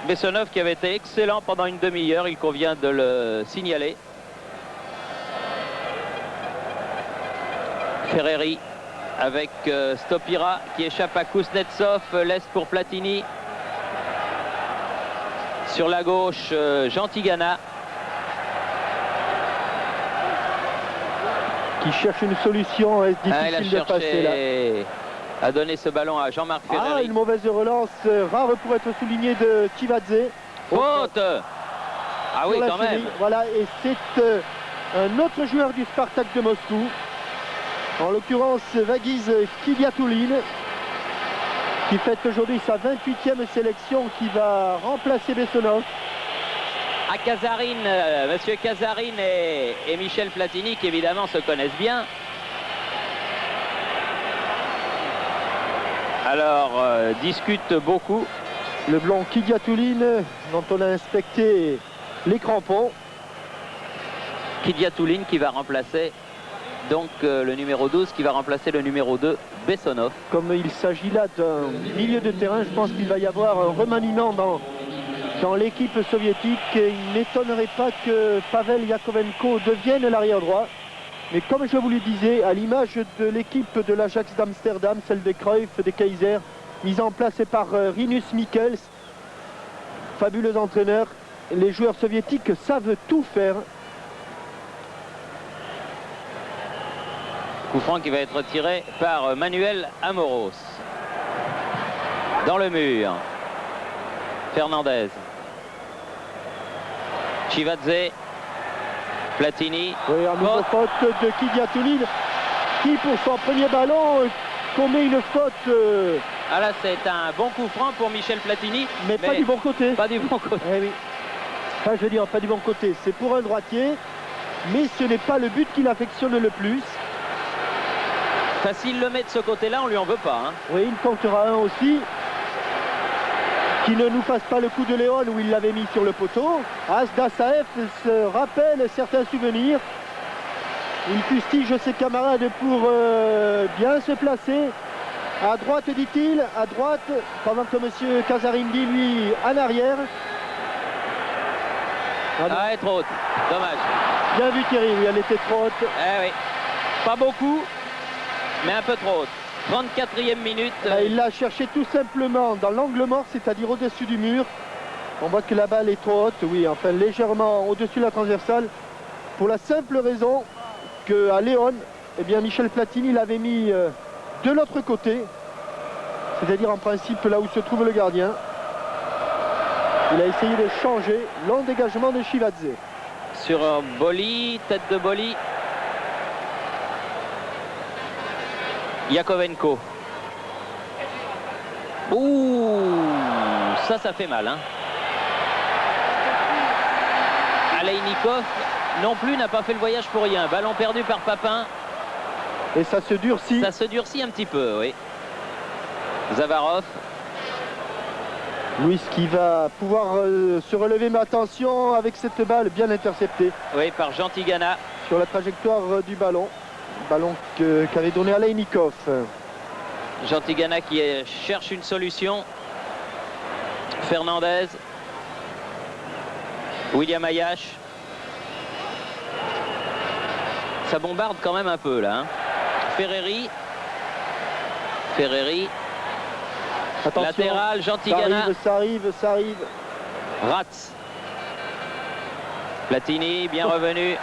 Bessonov qui avait été excellent pendant une demi-heure, il convient de le signaler. Ferreri avec Stopira qui échappe à Kuznetsov, laisse pour Platini. Sur la gauche, Jean Tigana. Qui cherche une solution, est difficile de passer là. A donné ce ballon à Jean-Marc Ferreri. Ah, une mauvaise relance, rare pour être soulignée de Chivadze. Faute. Ah oui, quand même. Voilà, et c'est un autre joueur du Spartak de Moscou. En l'occurrence, Vagiz Kidiatoulin, qui fête aujourd'hui sa 28e sélection, qui va remplacer Bessonov. À Kazarine, monsieur Kazarine et Michel Platini, qui évidemment se connaissent bien. Alors, discute beaucoup. Le blanc Kidiatoulin, dont on a inspecté les crampons. Kidiatoulin qui va remplacer donc le numéro 12, qui va remplacer le numéro 2, Bessonov. Comme il s'agit là d'un milieu de terrain, je pense qu'il va y avoir un remaniement dans l'équipe soviétique. Et il n'étonnerait pas que Pavel Yakovenko devienne l'arrière droit. Mais comme je vous le disais, à l'image de l'équipe de l'Ajax d'Amsterdam, celle des Cruyff, des Kaiser, mise en place par Rinus Michels, fabuleux entraîneur, les joueurs soviétiques savent tout faire. Coup franc qui va être tiré par Manuel Amoros. Dans le mur. Fernandez. Chivadze. Platini. Oui, un nouveau faute de Kidiatoulin qui, pour son premier ballon, commet une faute. Ah là, c'est un bon coup franc pour Michel Platini. Mais pas du bon côté. Pas du bon côté. Eh oui. Enfin, je veux dire, pas du bon côté. C'est pour un droitier, mais ce n'est pas le but qu'il affectionne le plus. Enfin, s'il le met de ce côté-là, on lui en veut pas. Hein. Oui, il comptera un aussi. Qui ne nous fasse pas le coup de Léon où il l'avait mis sur le poteau. Asda Saef se rappelle certains souvenirs. Il fustige ses camarades pour bien se placer. À droite, dit-il, à droite, pendant que M. Kazarine dit, lui, en arrière. Ah, elle est trop haute. Dommage. Bien vu Thierry, oui, elle était trop haute. Eh oui. Pas beaucoup, mais un peu trop haute. 34e minute. Il l'a cherché tout simplement dans l'angle mort, c'est-à-dire au-dessus du mur. On voit que la balle est trop haute, oui, enfin légèrement au-dessus de la transversale. Pour la simple raison qu'à Léon, eh bien Michel Platini l'avait mis de l'autre côté. C'est-à-dire en principe là où se trouve le gardien. Il a essayé de changer long dégagement de Chivadze. Sur Boli, tête de Boli. Yakovenko. Ouh, ça fait mal. Hein. Aleinikov non plus n'a pas fait le voyage pour rien. Ballon perdu par Papin. Et ça se durcit. Ça se durcit un petit peu, oui. Zavarov. Luis qui va pouvoir se relever, mais attention avec cette balle bien interceptée. Oui, par Jean Tigana. Sur la trajectoire du ballon. Ballon qu'avait donné Aleinikov. Jean Tigana qui cherche une solution. Fernandez. William Ayash. Ça bombarde quand même un peu là. Hein. Ferreri. Attention. Latéral, Jean Tigana. Ça arrive. Ratz. Platini, bien revenu.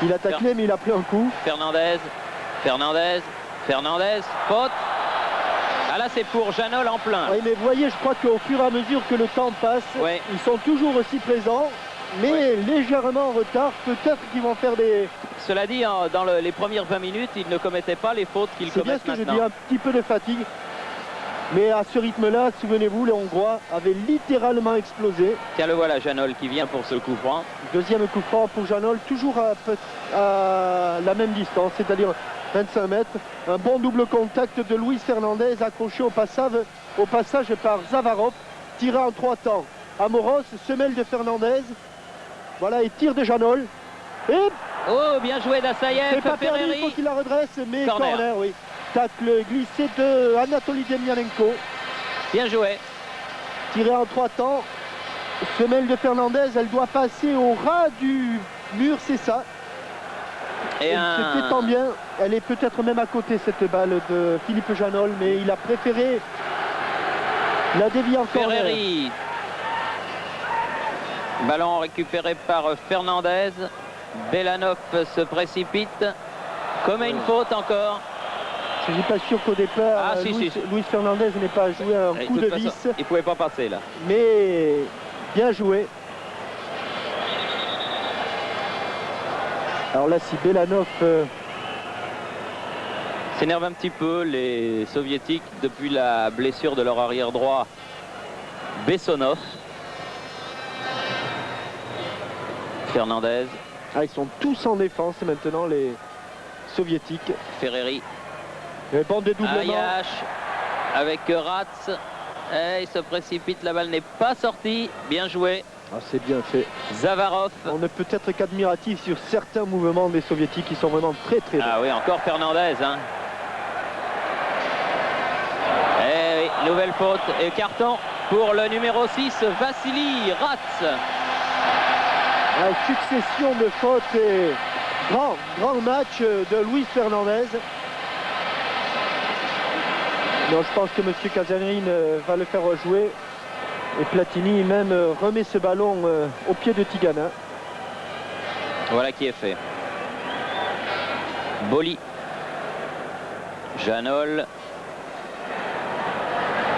Il a taclé, mais il a pris un coup. Fernandez. Faute. Ah là, c'est pour Janol en plein. Oui, mais vous voyez, je crois qu'au fur et à mesure que le temps passe, ouais. Ils sont toujours aussi présents, mais légèrement en retard. Peut-être qu'ils vont faire des... Cela dit, dans les premières 20 minutes, ils ne commettaient pas les fautes qu'ils commettent maintenant. C'est bien ce que je dis, un petit peu de fatigue. Mais à ce rythme-là, souvenez-vous, les Hongrois avaient littéralement explosé. Tiens, le voilà, Janol qui vient pour ce coup franc. Deuxième coup franc pour Janol, toujours à la même distance, c'est-à-dire 25 mètres. Un bon double contact de Luis Fernandez accroché au passage par Zavarov, tiré en 3 temps. Amoros, semelle de Fernandez. Voilà, et tir de Janol. Et... Oh, bien joué d'Assaïev. C'est pas perdu, il faut qu'il la redresse, mais corner oui. Tacle glissé de Anatoly Demianenko. Bien joué. Tiré en 3 temps. Semelle de Fernandez, elle doit passer au ras du mur, c'est ça. Et elle s'étend bien. Elle est peut-être même à côté, cette balle de Philippe Janol, mais il a préféré la dévier en corner. Ferreri. Ballon récupéré par Fernandez. Belanov se précipite. Commet une faute encore. Je ne suis pas sûr qu'au départ, Luis Fernandez n'ait pas joué un coup de vis. Il ne pouvait pas passer là. Mais bien joué. Alors là, si Belanov... s'énerve un petit peu, les soviétiques, depuis la blessure de leur arrière droit, Bessonov. Fernandez. Ah, ils sont tous en défense maintenant, les soviétiques. Ferreri. Bon dédoublement. Ayash avec Ratz. Et il se précipite, la balle n'est pas sortie. Bien joué. Ah, c'est bien fait. Zavarov. On ne peut être qu'admiratif sur certains mouvements des soviétiques qui sont vraiment très bons. Ah oui, encore Fernandez. Hein. Et oui, nouvelle faute et carton pour le numéro 6, Vassili Ratz. Succession de fautes et grand match de Luis Fernandez. Non, je pense que M. Casarin va le faire rejouer. Et Platini même remet ce ballon au pied de Tigana. Voilà qui est fait. Boli. Janol.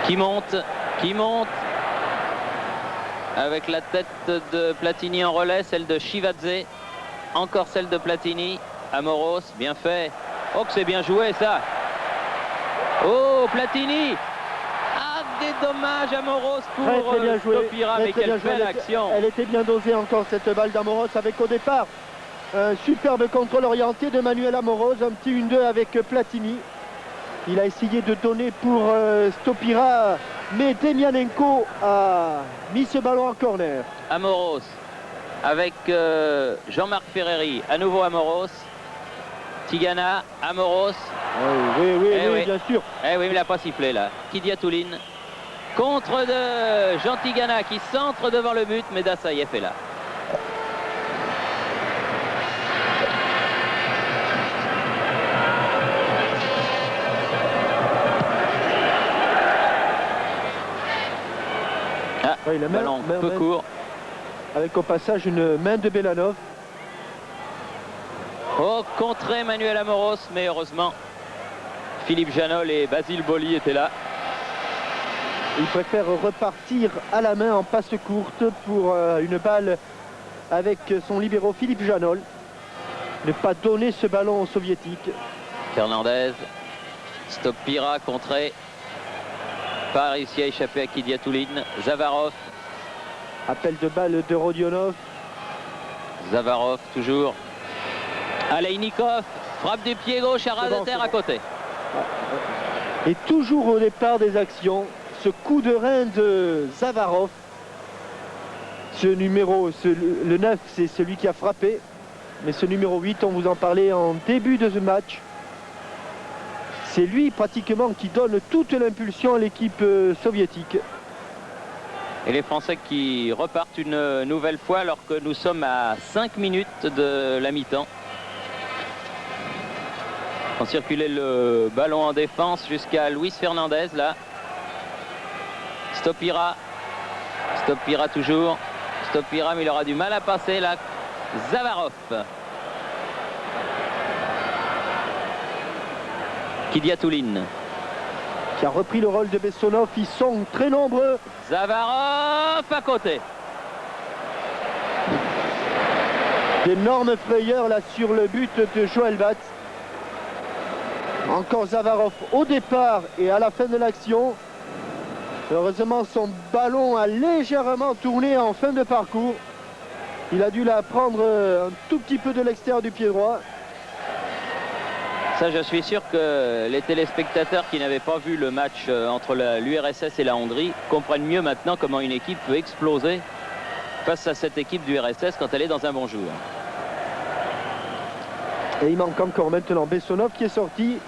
Qui monte. Avec la tête de Platini en relais, celle de Chivadze. Encore celle de Platini. Amoros, bien fait. Oh, que c'est bien joué ça. Oh, Platini. Ah, des dommages Amoros pour Stopira, mais quelle belle action. Elle était bien dosée encore cette balle d'Amoros avec au départ un superbe contrôle orienté de Manuel Amoros, un petit 1-2 avec Platini. Il a essayé de donner pour Stopira, mais Demianenko a mis ce ballon en corner. Amoros avec Jean-Marc Ferreri, à nouveau Amoros. Tigana, Amoros. Oui, bien sûr. Eh oui, mais il n'a pas sifflé là. Kidiatouline. Contre de Jean Tigana qui centre devant le but, mais Dassaïev est là. Oui, la ballon peu court. Avec au passage une main de Belanov. Oh, contré Manuel Amoros, mais heureusement, Philippe Janol et Basile Boli étaient là. Il préfère repartir à la main en passe courte pour une balle avec son libéro Philippe Janol. Ne pas donner ce ballon aux soviétiques. Fernandez, Stopira contré. Pas réussi à échapper à Kidiatouline. Zavarov. Appel de balle de Rodionov. Zavarov toujours. Aleinikov, frappe du pied gauche à ras de terre à côté. Et toujours au départ des actions, ce coup de rein de Zavarov. Ce numéro, le 9, c'est celui qui a frappé. Mais ce numéro 8, on vous en parlait en début de ce match. C'est lui pratiquement qui donne toute l'impulsion à l'équipe soviétique. Et les Français qui repartent une nouvelle fois alors que nous sommes à 5 minutes de la mi-temps. On circulait le ballon en défense jusqu'à Luis Fernandez là. Stopira. Stopira toujours. Stopira, mais il aura du mal à passer là. Zavarov. Kidiatouline. Qui a repris le rôle de Bessonov. Ils sont très nombreux. Zavarov à côté. D'énormes frayeurs là sur le but de Joël Batz. Encore Zavarov au départ et à la fin de l'action. Heureusement, son ballon a légèrement tourné en fin de parcours. Il a dû la prendre un tout petit peu de l'extérieur du pied droit. Ça, je suis sûr que les téléspectateurs qui n'avaient pas vu le match entre l'URSS et la Hongrie comprennent mieux maintenant comment une équipe peut exploser face à cette équipe du RSS quand elle est dans un bon jour. Et il manque encore maintenant Bessonov qui est sorti.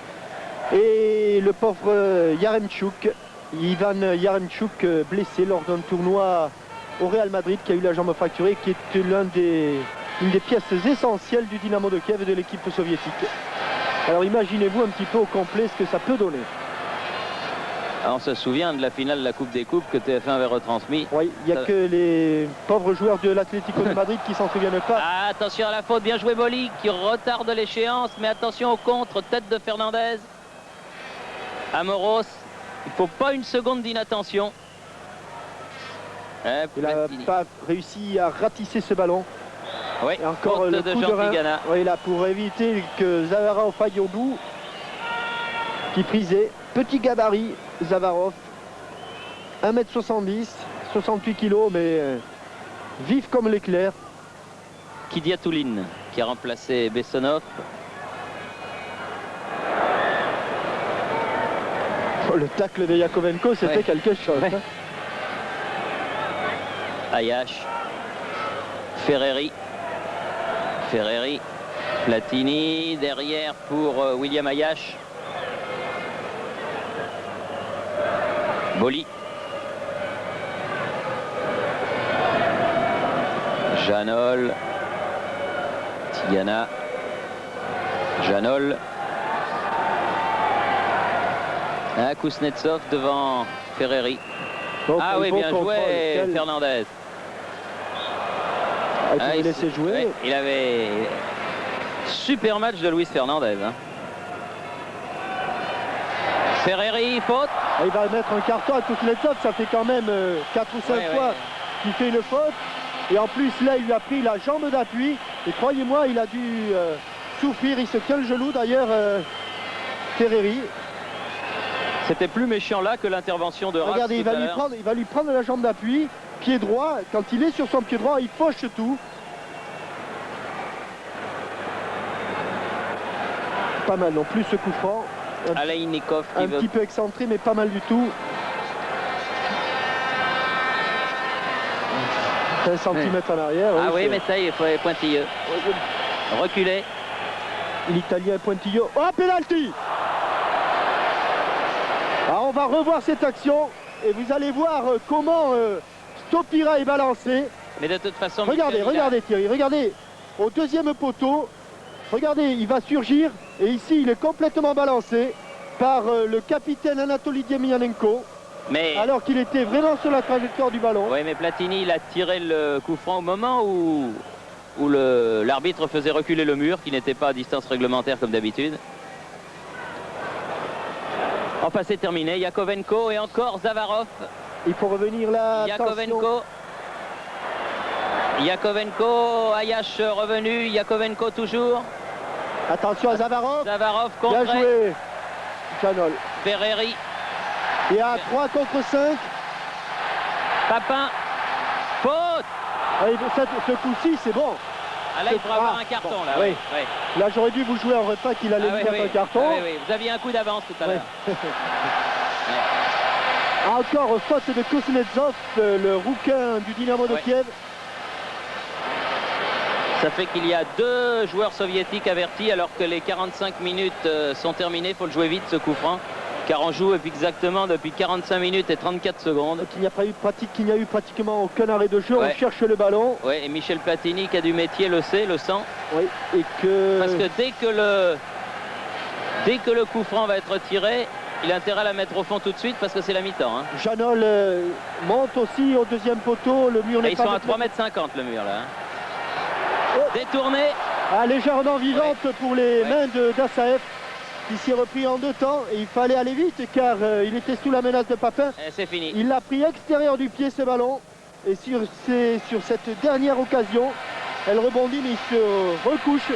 Et le pauvre Yaremchuk, Ivan Yaremchuk, blessé lors d'un tournoi au Real Madrid, qui a eu la jambe fracturée, qui est une des pièces essentielles du Dynamo de Kiev et de l'équipe soviétique. Alors imaginez-vous un petit peu au complet ce que ça peut donner. Alors, on se souvient de la finale de la Coupe des Coupes que TF1 avait retransmis. Oui, il n'y a que les pauvres joueurs de l'Atlético de Madrid qui s'en souviennent pas. Ah, attention à la faute, bien joué Boli qui retarde l'échéance, mais attention au contre, tête de Fernandez. Amoros, il ne faut pas une seconde d'inattention. Il n'a pas réussi à ratisser ce ballon. Oui, et encore le coup de rein. Oui, là, pour éviter que Zavarov faille au bout. Qui prisait. Petit gabarit, Zavarov. 1m70, 68 kg, mais vif comme l'éclair. Kidiatouline qui a remplacé Bessonov. Oh, le tacle de Yakovenko, c'était quelque chose. Ouais. Ayash. Ferreri. Ferreri. Platini derrière pour William Ayash. Boli. Janol. Tigana. Janol. Kuznetsov devant Ferreri. Donc, ah oui, bien joué Fernandez. Ah, il laissé jouer. Ouais, il avait super match de Luis Fernandez. Hein. Ferreri, faute. Ah, il va mettre un carton à Kuznetsov, ça fait quand même 4 ou 5 fois qu'il fait une faute. Et en plus là il lui a pris la jambe d'appui. Et croyez-moi, il a dû souffrir, il se tient le genou d'ailleurs Ferreri. C'était plus méchant là que l'intervention de Rax. Regardez, il va lui prendre la jambe d'appui, pied droit. Quand il est sur son pied droit, il poche tout. Pas mal non plus ce coup franc. Aleinikov qui un petit peu excentré, mais pas mal du tout. 1 cm en arrière. Ah oui, mais ça, il faut être pointilleux. Reculer. L'Italien est pointilleux. Oh, penalty! Alors, on va revoir cette action et vous allez voir comment Stopira est balancé. Mais de toute façon, regardez, regardez Thierry, regardez au deuxième poteau. Regardez, il va surgir et ici il est complètement balancé par le capitaine Anatoly Demianenko. Mais... alors qu'il était vraiment sur la trajectoire du ballon. Oui, mais Platini, il a tiré le coup franc au moment où l'arbitre faisait reculer le mur, qui n'était pas à distance réglementaire comme d'habitude. Enfin, c'est terminé. Yakovenko et encore Zavarov. Il faut revenir là. Yakovenko. Yakovenko, Ayash revenu. Yakovenko toujours. Attention à Zavarov. Zavarov Bien contre joué, Janol. Ferreri. Et à 3 contre 5. Papin. Faute. Ce coup-ci, c'est bon. Ah là, il faudra avoir un carton. Bon, Là, oui. Oui. Là, j'aurais dû vous jouer en repas qu'il allait lui mettre un carton. Ah, oui. Vous aviez un coup d'avance tout à l'heure. Encore faute de Kuznetsov, le rouquin du Dynamo de Kiev. Ça fait qu'il y a 2 joueurs soviétiques avertis alors que les 45 minutes sont terminées. Il faut le jouer vite, ce coup franc, car on joue exactement depuis 45 minutes et 34 secondes. Il n'y a eu pratiquement aucun arrêt de jeu. On cherche le ballon. Oui, et Michel Platini, qui a du métier, le sait, le sent. Oui, et que... Parce que dès que le coup franc va être tiré, il a intérêt à la mettre au fond tout de suite parce que c'est la mi-temps. Hein. Janol monte aussi au deuxième poteau. Le mur n'est pas... Ils sont à 3,50 m le mur là. Hein. Détourné. Légèrement vivante pour les mains d'Assaev, qui s'est repris en 2 temps. Et il fallait aller vite car il était sous la menace de Papin. C'est fini. Il l'a pris extérieur du pied, ce ballon. Et sur cette dernière occasion, elle rebondit mais il se recouche.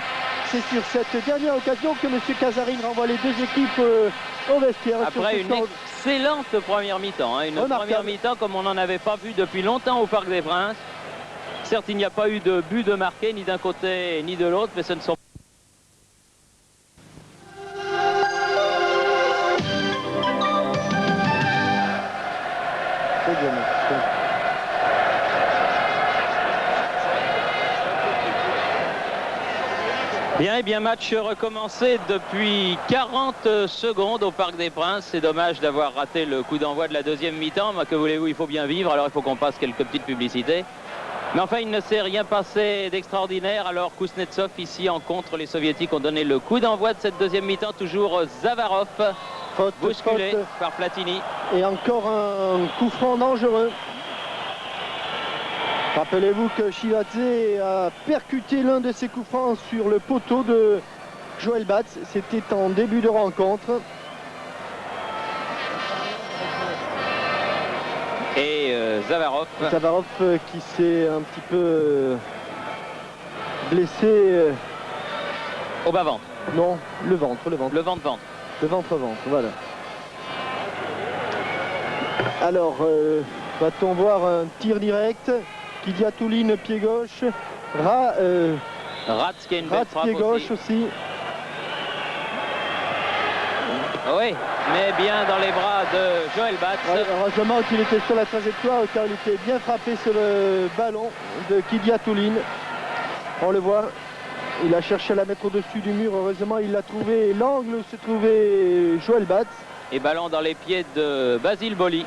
C'est sur cette dernière occasion que M. Casarin renvoie les 2 équipes au vestiaire. Après une excellente première mi-temps. Hein. Une première mi-temps comme on n'en avait pas vu depuis longtemps au Parc des Princes. Certes, il n'y a pas eu de but de marqué, ni d'un côté ni de l'autre, mais ce ne sont bien, match recommencé depuis 40 secondes au Parc des Princes. C'est dommage d'avoir raté le coup d'envoi de la deuxième mi-temps. Mais que voulez-vous, il faut bien vivre, alors il faut qu'on passe quelques petites publicités. Mais enfin, il ne s'est rien passé d'extraordinaire. Alors Kuznetsov ici en contre. Les Soviétiques ont donné le coup d'envoi de cette deuxième mi-temps. Toujours Zavarov, bousculé par Platini. Et encore un coup franc dangereux. Rappelez-vous que Chivadze a percuté l'un de ses coups francs sur le poteau de Joël Batz. C'était en début de rencontre. Et Zavarov. Zavarov qui s'est un petit peu blessé. Au bas-ventre. Non, le ventre. Le ventre-ventre. Le ventre-ventre, voilà. Alors, va-t-on voir un tir direct? Kidiatouline, pied gauche. Ratz qui a une belle frappe pied gauche aussi. Oui, mais bien dans les bras de Joël Batz. Heureusement qu'il était sur la trajectoire car il était bien frappé sur le ballon de Kidiatouline. On le voit, il a cherché à la mettre au-dessus du mur. Heureusement, il a trouvé l'angle où se trouvait Joël Batz. Et ballon dans les pieds de Basile Boli.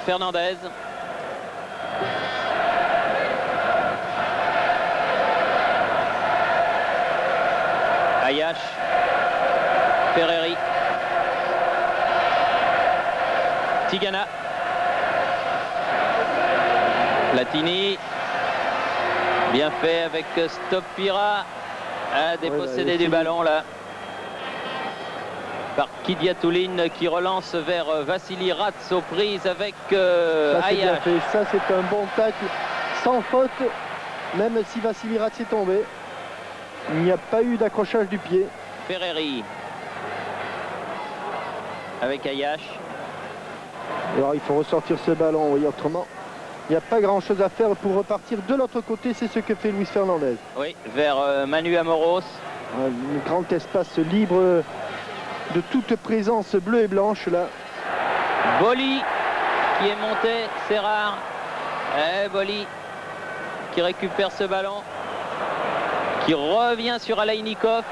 Fernandez. Ayash. Ferreri. Tigana. Platini. Bien fait avec Stopira. À déposséder du ballon là. Par Kidiatouline qui relance vers Vassili Ratz aux prises avec Ayash. Ça c'est un bon tacle sans faute. Même si Vassili Ratz est tombé. Il n'y a pas eu d'accrochage du pied. Ferreri. Avec Ayash. Alors il faut ressortir ce ballon, oui, autrement il n'y a pas grand chose à faire pour repartir de l'autre côté. C'est ce que fait Luis Fernandez. Oui, vers Manu Amoros. Un grand espace libre de toute présence bleue et blanche là. Boli qui est monté, c'est rare. Boli qui récupère ce ballon, qui revient sur Alaynikov.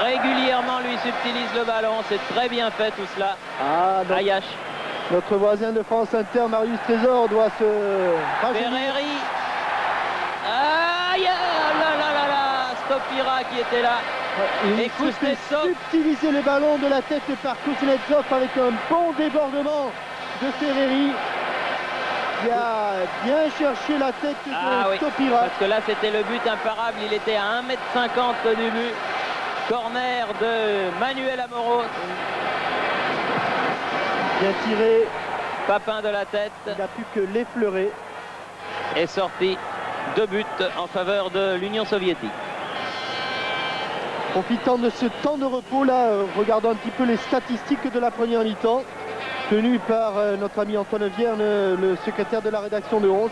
Régulièrement lui subtilise le ballon, c'est très bien fait tout cela. Ayash. Notre voisin de France Inter, Marius Trésor, doit se... Ferreri. Aïe, là, Stopira qui était là. Et Kuznetsov. Subtiliser le ballon de la tête par Kuznetsov avec un bon débordement de Ferreri qui a bien cherché la tête de Taupirac. Parce que là c'était le but imparable, il était à 1,50 m du but. Corner de Manuel Amorós. Bien tiré. Papin de la tête. Il n'a pu que l'effleurer. Est sorti 2 buts en faveur de l'Union soviétique. Profitant de ce temps de repos là, regardons un petit peu les statistiques de la première mi-temps, tenues par notre ami Antoine Vierne, le secrétaire de la rédaction de 11.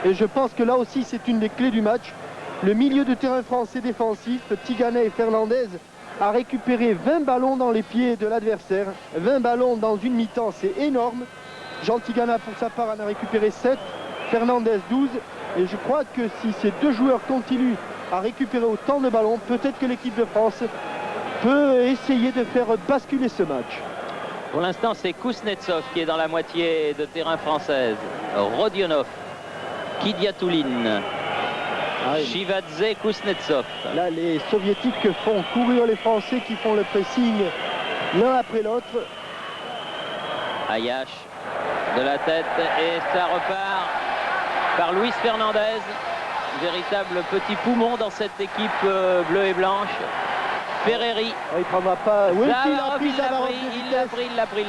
Et je pense que là aussi c'est une des clés du match. Le milieu de terrain français défensif, Tigana et Fernandez, a récupéré 20 ballons dans les pieds de l'adversaire. 20 ballons dans une mi-temps, c'est énorme. Jean Tigana pour sa part en a récupéré 7, Fernandez 12. Et je crois que si ces deux joueurs continuent à récupérer autant de ballons, peut-être que l'équipe de France peut essayer de faire basculer ce match. Pour l'instant, c'est Kuznetsov qui est dans la moitié de terrain française. Rodionov, Kidiatoulin, Chivadze, Kuznetsov. Là, les soviétiques font courir les Français qui font le pressing l'un après l'autre. Ayash de la tête et ça repart par Luis Fernandez. Véritable petit poumon dans cette équipe bleue et blanche. Ferreri. Il ne prendra pas. Oui, il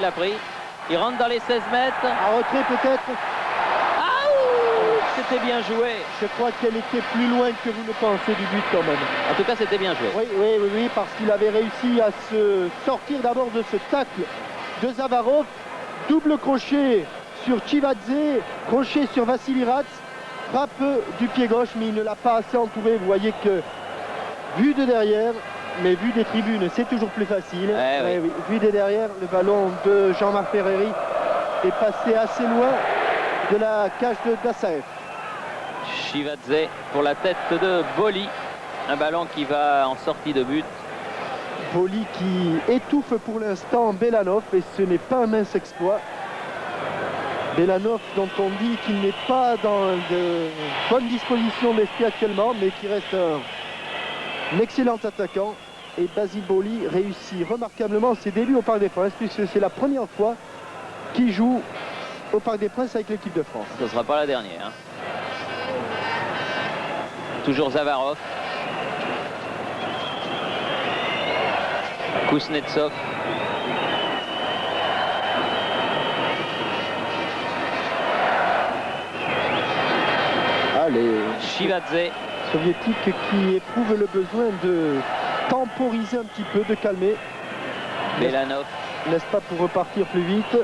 l'a pris. Il rentre dans les 16 mètres. À retrait peut-être. C'était bien joué. Je crois qu'elle était plus loin que vous ne pensez du but quand même. En tout cas, c'était bien joué. Oui, parce qu'il avait réussi à se sortir d'abord de ce tacle de Zavarov. Double crochet sur Chivadze, crochet sur Vassili Rats. Frappe du pied gauche, mais il ne l'a pas assez entouré. Vous voyez que, vu de derrière, mais vu des tribunes, c'est toujours plus facile. Oui. Vu de derrière, le ballon de Jean-Marc Ferreri est passé assez loin de la cage de Dassaev. Chivadze pour la tête de Boli. Un ballon qui va en sortie de but. Boli qui étouffe pour l'instant Belanov, et ce n'est pas un mince exploit. Belanov dont on dit qu'il n'est pas dans de bonnes dispositions d'esprit actuellement, mais qui reste un excellent attaquant. Et Basile Boli réussit remarquablement ses débuts au Parc des Princes, puisque c'est la première fois qu'il joue au Parc des Princes avec l'équipe de France. Ce ne sera pas la dernière. Toujours Zavarov. Kuznetsov. Les Chivadze. Soviétiques qui éprouvent le besoin de temporiser un petit peu, de calmer. Belanov. N'est-ce pas pour repartir plus vite?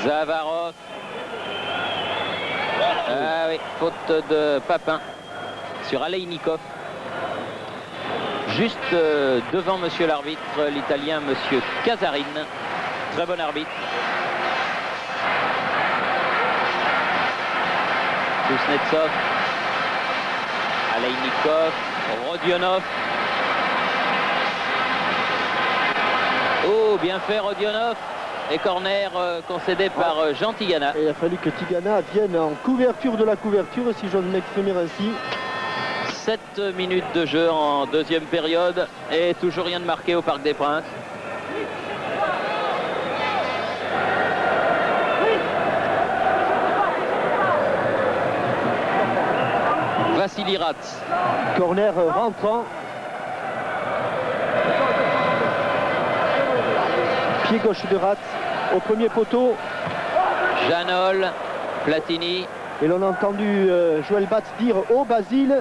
Zavarov. Ah oui, faute de Papin sur Aleinikov. Juste devant monsieur l'arbitre, l'italien monsieur Casarin. Très bon arbitre. Kuznetsov, Aleinikov, Rodionov. Oh, bien fait Rodionov. Et corner concédé par Jean Tigana. Et il a fallu que Tigana vienne en couverture de la couverture, si j'ose m'exprimer ainsi. 7 minutes de jeu en deuxième période et toujours rien de marqué au Parc des Princes. Vassili Rats. Corner rentrant. Pied gauche de Rats au premier poteau. Janol, Platini. Et l'on a entendu Joël Batz dire « Oh Basile !»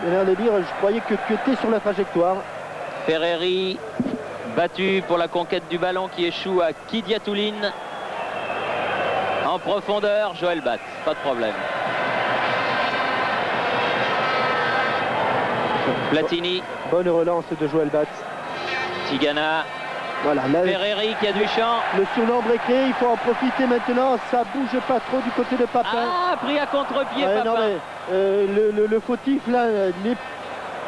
Il vient de dire « Je croyais que tu étais sur la trajectoire ». Ferreri battu pour la conquête du ballon qui échoue à Kidiatoulin. En profondeur, Joël Batz, pas de problème. Platini. Bonne relance de Joël Batz. Tigana. Voilà, là, Ferreri qui a du champ. Le surnombre est créé, il faut en profiter maintenant. Ça bouge pas trop du côté de Papin. Ah, pris à contre-pied, ouais, Papin. Non, mais, le fautif là n'est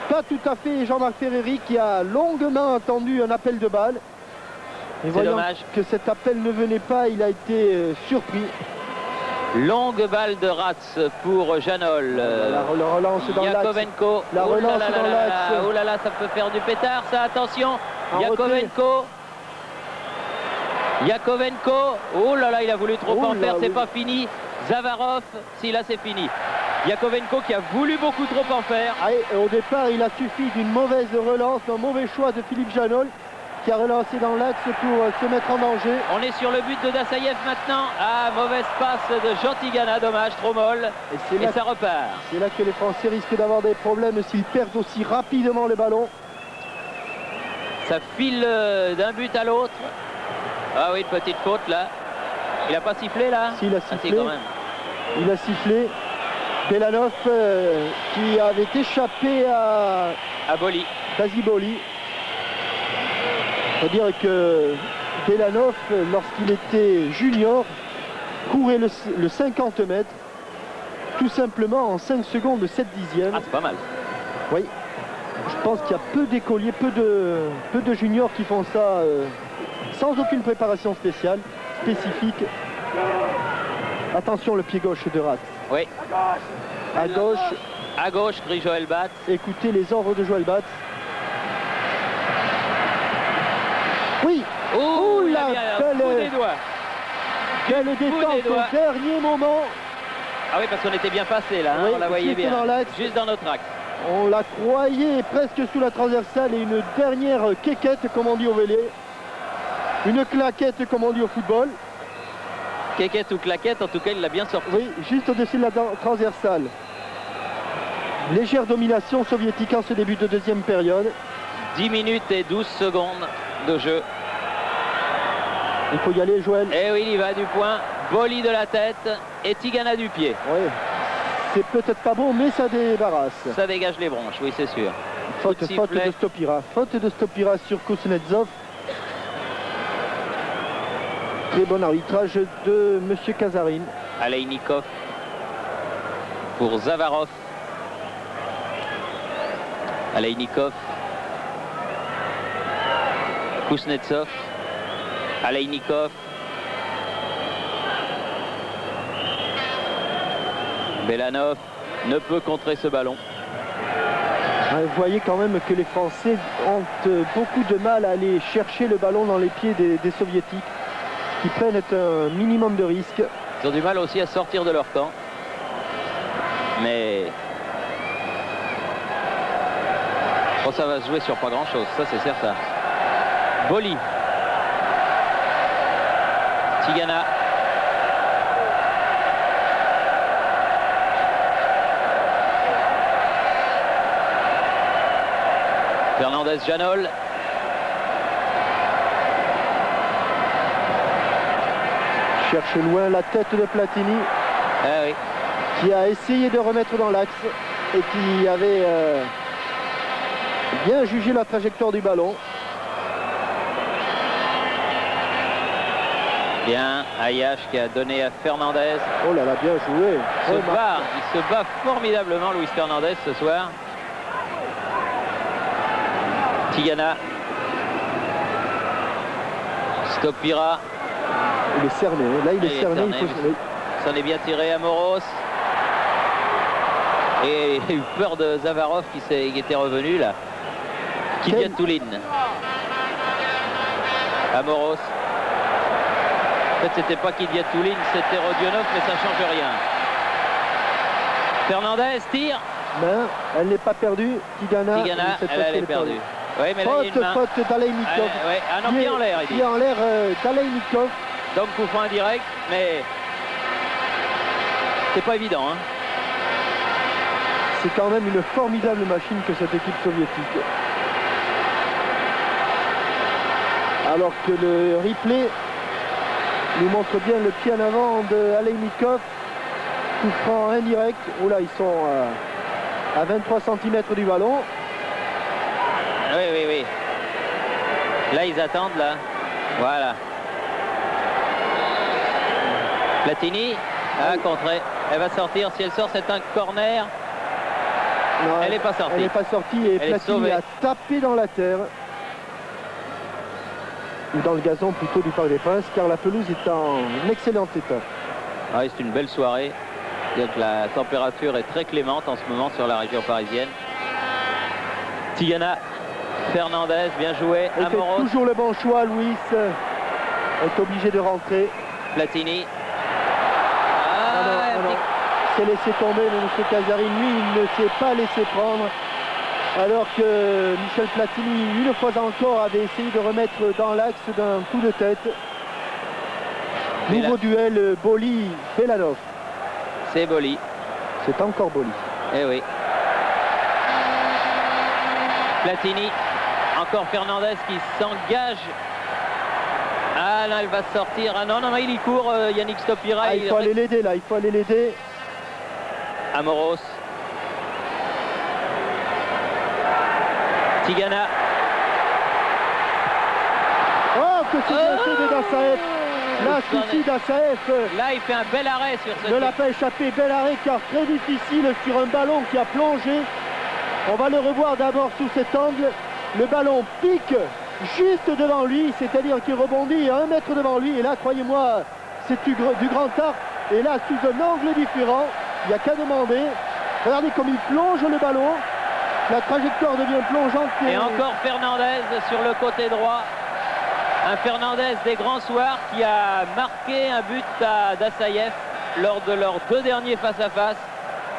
pas tout à fait Jean-Marc Ferreri qui a longuement attendu un appel de balle. Et voyant dommage que cet appel ne venait pas, il a été surpris. Longue balle de Rats pour Janol. La relance dans l'axe. Yakovenko. La relance dans l'axe. Oh là là, ça peut faire du pétard, ça, attention. Yakovenko. Yakovenko, oh là là, il a voulu trop en faire, c'est oui. pas fini. Zavarov, si là c'est fini. Yakovenko qui a voulu beaucoup trop en faire. Ah, et au départ, il a suffi d'une mauvaise relance, d'un mauvais choix de Philippe Janol qui a relancé dans l'axe pour se mettre en danger. On est sur le but de Dassaïev maintenant. Ah, mauvaise passe de Jean Tigana, dommage, trop molle. Et ça repart. C'est là que les Français risquent d'avoir des problèmes s'ils perdent aussi rapidement le ballon. Ça file d'un but à l'autre. Ah oui, une petite faute là. Il n'a pas sifflé là? S'il a sifflé, ah, si, quand même. Il a sifflé. Belanov qui avait échappé à Boli. Boli. Il faut dire que Belanov, lorsqu'il était junior, courait le 50 mètres tout simplement en 5 secondes 7 dixièmes. Ah, c'est pas mal. Oui. Je pense qu'il y a peu d'écoliers, peu de juniors qui font ça sans aucune préparation spécifique. Attention, le pied gauche de Rat. Oui. À gauche. À gauche, crie Joël Batz. Écoutez les ordres de Joël Batz. Oui. Oh là, quelle détente au dernier moment. Ah oui, parce qu'on était bien passé là, hein, oui, on la voyait bien, juste dans notre axe. On la croyait presque sous la transversale et une dernière quéquette, comme on dit au vélo. Une claquette, comme on dit au football. Quéquette ou claquette, en tout cas, il l'a bien sorti. Oui, juste au-dessus de la transversale. Légère domination soviétique en ce début de deuxième période. 10 minutes et 12 secondes de jeu. Il faut y aller, Joël. Eh oui, il va du point. Boli de la tête et Tigana du pied. Oui. C'est peut-être pas bon, mais ça débarrasse. Ça dégage les bronches, oui, c'est sûr. Faute de Stopira. Faute de Stopira sur Kuznetsov. Très bon arbitrage de M. Kazarine. Aleinikov pour Zavarov. Aleinikov. Kuznetsov. Aleinikov. Belanov ne peut contrer ce ballon. Vous voyez quand même que les Français ont beaucoup de mal à aller chercher le ballon dans les pieds des Soviétiques, qui prennent un minimum de risques. Ils ont du mal aussi à sortir de leur camp. Mais bon, ça va se jouer sur pas grand chose, ça c'est certain. Boli. Tigana. Fernandez Janol. Cherche loin la tête de Platini. Ah oui. Qui a essayé de remettre dans l'axe et qui avait bien jugé la trajectoire du ballon. Bien, Ayash qui a donné à Fernandez. Oh là là, bien joué. Il se bat formidablement, Luis Fernandez, ce soir. Tigana. Stopira. Il est cerné. Là, il est cerné. S'en est bien tiré à Moros. Et il a eu peur de Zavarov qui était revenu là. Kiviatoulin. Amoros. En fait, c'était pas Kiviatoulin, c'était Rodionov, mais ça change rien. Fernandez tire. Ben, elle n'est pas perdue. Tigana, elle est perdue. Oui, mais faute d'Aleinikov. Ah non, pied en l'air, il dit. Pied en l'air d'Aleinikov. Donc coup franc indirect, mais c'est pas évident. Hein. C'est quand même une formidable machine que cette équipe soviétique. Alors que le replay nous montre bien le pied en avant de Aleinikov. Coup franc indirect. Oh là, ils sont à 23 cm du ballon. Oui. Là, ils attendent, là. Voilà. Platini a contré. Elle va sortir. Si elle sort, c'est un corner. Non, elle n'est pas sortie. Elle n'est pas sortie et Platini a tapé dans la terre. Ou dans le gazon plutôt du Parc des Princes, car la pelouse est en excellent état. Ah oui, c'est une belle soirée. Donc la température est très clémente en ce moment sur la région parisienne. Tigana, Fernandez, bien joué. Il fait toujours le bon choix, Louis. est obligé de rentrer. Platini. Non. S'est laissé tomber, mais M. Casarin, lui, il ne s'est pas laissé prendre. Alors que Michel Platini, une fois encore, avait essayé de remettre dans l'axe d'un coup de tête. Nouveau duel Boli-Belanov. C'est Boli. C'est encore Boli. Eh oui. Platini. Encore Fernandez qui s'engage. Ah là, il va sortir. Ah non, il y court, Yannick Stopira. Ah, il faut aller l'aider là, il faut aller l'aider. Amoros. Tigana. Oh, que c'est bien fait de Dassaev. Là, souci Dassaev. Là, il fait un bel arrêt sur ce. Ne l'a pas échappé. Bel arrêt car très difficile sur un ballon qui a plongé. On va le revoir d'abord sous cet angle. Le ballon pique juste devant lui, c'est-à-dire qu'il rebondit à 1 mètre devant lui. Et là, croyez-moi, c'est du grand art. Et là, sous un angle différent, il n'y a qu'à demander. Regardez comme il plonge le ballon. La trajectoire devient plongeante. Et encore Fernandez sur le côté droit. Un Fernandez des grands soirs qui a marqué un but à Dassaev lors de leurs 2 derniers face-à-face.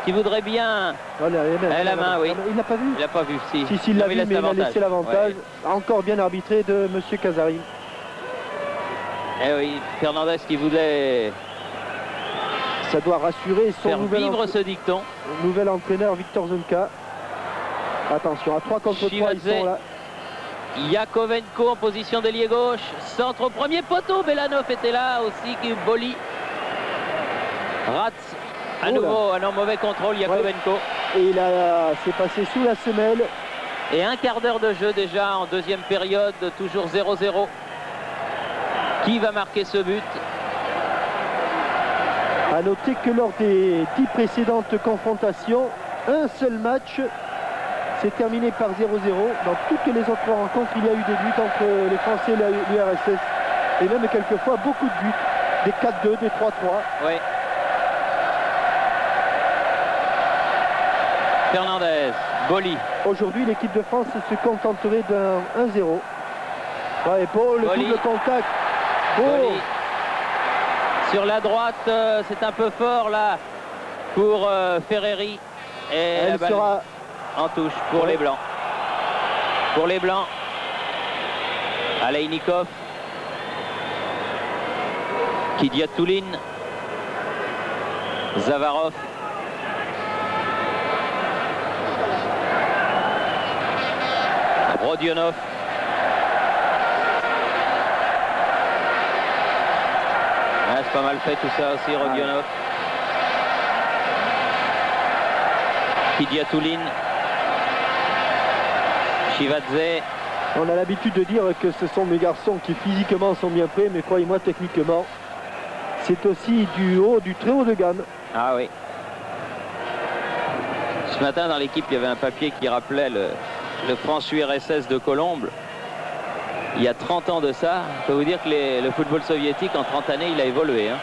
Qui voudrait bien... la main, oui. Il l'a pas vu. Il l'a pas vu, si. Si, il l'a vu, mais il a laissé l'avantage. Ouais. Encore bien arbitré de M. Casarin. Eh oui, Fernandez qui voulait... Ça doit rassurer son vivre ce dicton. Nouvel entraîneur Victor Zonka. Attention, à 3 contre 3, ils sont là. Yakovenko en position d'ailier gauche. Centre au premier poteau. Belanov était là aussi. Boli. Rats. À nouveau, un mauvais contrôle, Yakovenko. Ouais. Et il s'est passé sous la semelle. Et un quart d'heure de jeu déjà en deuxième période. Toujours 0-0. Qui va marquer ce but? À noter que lors des 10 précédentes confrontations, un seul match s'est terminé par 0-0. Dans toutes les autres rencontres, il y a eu des buts entre les Français et l'URSS. Et même quelquefois beaucoup de buts. Des 4-2, des 3-3. Oui. Fernandez, Boli. Aujourd'hui, l'équipe de France se contenterait d'un 1-0. Ouais, beau, le double contact. Beau. Boli. Sur la droite, c'est un peu fort là pour Ferreri. Et elle sera en touche pour les Blancs. Pour les Blancs. Aleinikov. Kidiatoulin. Zavarov. Rodionov. Ah, c'est pas mal fait tout ça aussi, Rodionov. Kidiatoulin. Shivadze. On a l'habitude de dire que ce sont des garçons qui physiquement sont bien prêts, mais croyez-moi, techniquement, c'est aussi du très haut de gamme. Ah oui. Ce matin, dans l'équipe, il y avait un papier qui rappelait le France-URSS de Colombes. Il y a 30 ans de ça, je peux vous dire que le football soviétique, en 30 années, il a évolué. Hein.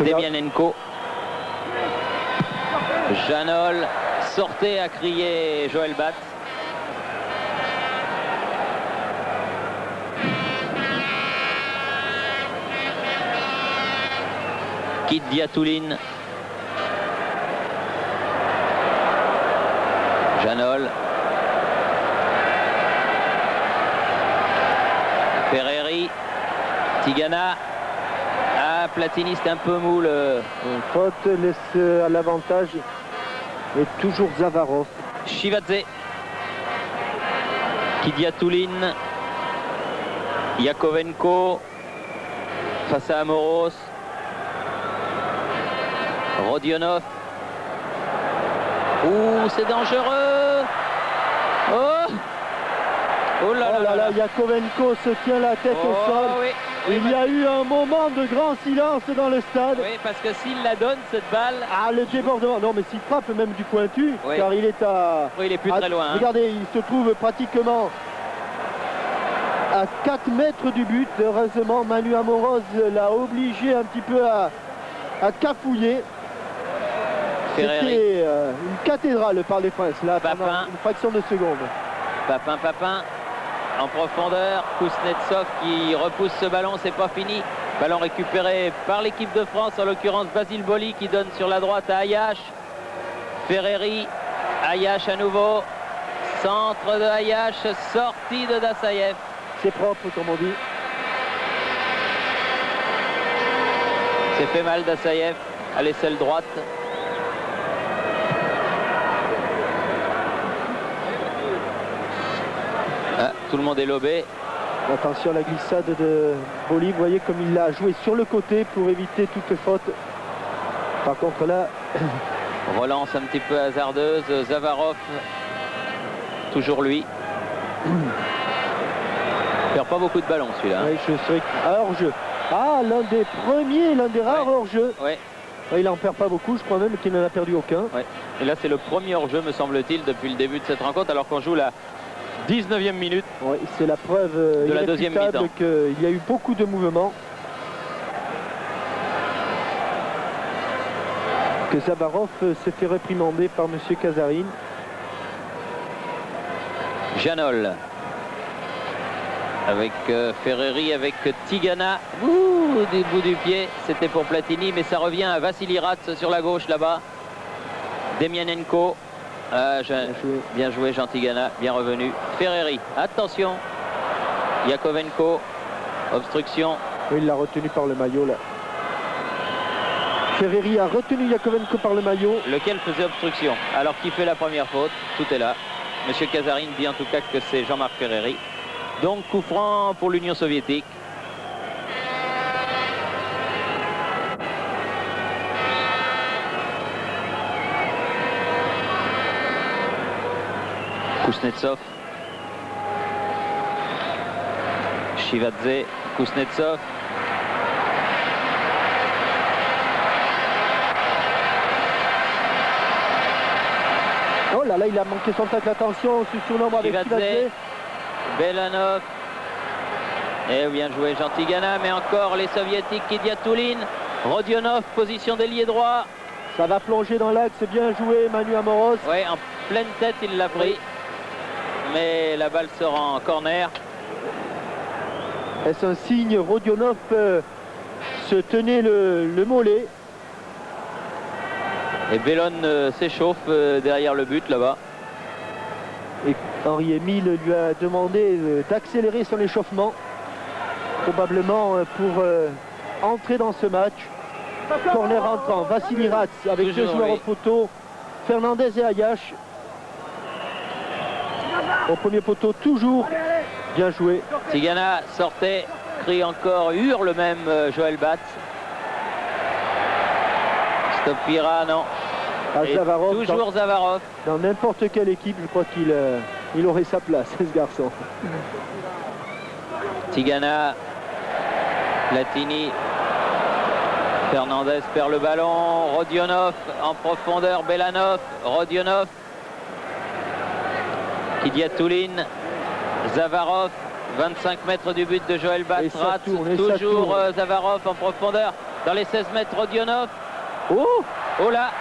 Demianenko. Janol. Sortez, a crié Joël Batz. Kidiatoulin. Janol. Ferreri. Tigana. Ah, Platini, c'est un peu mou. Une faute laisse à l'avantage. Et toujours Zavarov. Shivadze. Kidiatoulin. Yakovenko. Face à Amoros. Rodionov. Ouh, c'est dangereux. Oh, oh là là, Yakovenko se tient la tête au sol. Oui. Il y a eu un moment de grand silence dans le stade. Oui, parce que s'il la donne, cette balle... Ah, le débordement. Non, mais s'il frappe même du pointu, oui. Car il est à... Oui, il est plus très loin. Hein. Regardez, il se trouve pratiquement à 4 mètres du but. Heureusement, Manu Amoros l'a obligé un petit peu à cafouiller. C'était une cathédrale par les Princes, là, pendant une fraction de seconde. Papin. en profondeur. Kuznetsov qui repousse ce ballon, c'est pas fini. Ballon récupéré par l'équipe de France, en l'occurrence Basile Boli qui donne sur la droite à Ayash. Ferreri, Ayash à nouveau. Centre de Ayash, sortie de Dassaev. C'est propre comme on dit. C'est fait mal Dassaev à l'aisselle droite. Ah, tout le monde est lobé. Attention à la glissade de Boli, vous voyez comme il l'a joué sur le côté pour éviter toute faute. Par contre là... Relance un petit peu hasardeuse, Zavarov, toujours lui. Il perd pas beaucoup de ballons celui-là. Oui, je sais. Hors-jeu. Ah, l'un des premiers, l'un des rares hors-jeu. Ouais. Il n'en perd pas beaucoup, je crois même qu'il n'en a perdu aucun. Ouais. Et là c'est le premier hors-jeu me semble-t-il depuis le début de cette rencontre alors qu'on joue la 19e minute. Oui, c'est la preuve de la deuxième mi-temps qu'il y a eu beaucoup de mouvements. Que Zavarov s'est fait réprimander par M. Kazarine. Janol avec Ferreri, avec Tigana. Ouh, du bout du pied, c'était pour Platini, mais ça revient à Vassili Rats sur la gauche là-bas. Demianenko. Bien joué Jean Tigana, bien revenu. Ferreri, attention. Yakovenko, obstruction. Oui, il l'a retenu par le maillot là. Ferreri a retenu Yakovenko par le maillot. Lequel faisait obstruction. Alors qui fait la première faute? Tout est là. Monsieur Kazarine dit en tout cas que c'est Jean-Marc Ferreri. Donc coup franc pour l'Union soviétique. Kuznetsov. Shivadze, Kuznetsov. Oh là là, il a manqué son tacle, attention, sur l'ombre avec Shivadze. Belanov. Et bien joué Jean Tigana, mais encore les soviétiques. Kidiatoulin, Rodionov, position d'ailier droit. Ça va plonger dans l'axe, bien joué Manu Amoros. Oui, en pleine tête il l'a pris. Oui. Mais la balle sort en corner. Est-ce un signe? Rodionov se tenait le mollet. Et Bellon s'échauffe derrière le but là-bas. Et Henri Émile lui a demandé d'accélérer son échauffement. Probablement pour entrer dans ce match. Corner entrant, Vassili Rats avec toujours, deux joueurs en photo, Fernandez et Ayash. Au premier poteau, toujours bien joué. Tigana sortait, crie encore, hurle même Joël Batz. Stopira, non. Zavarov, toujours Zavarov. Dans n'importe quelle équipe, je crois qu'il aurait sa place, ce garçon. Tigana, Platini, Fernandez perd le ballon, Rodionov en profondeur, Belanov, Rodionov, Kidiatoulin, Zavarov, 25 mètres du but de Joël Batz, toujours Zavarov en profondeur, dans les 16 mètres, Rodionov. Oh là,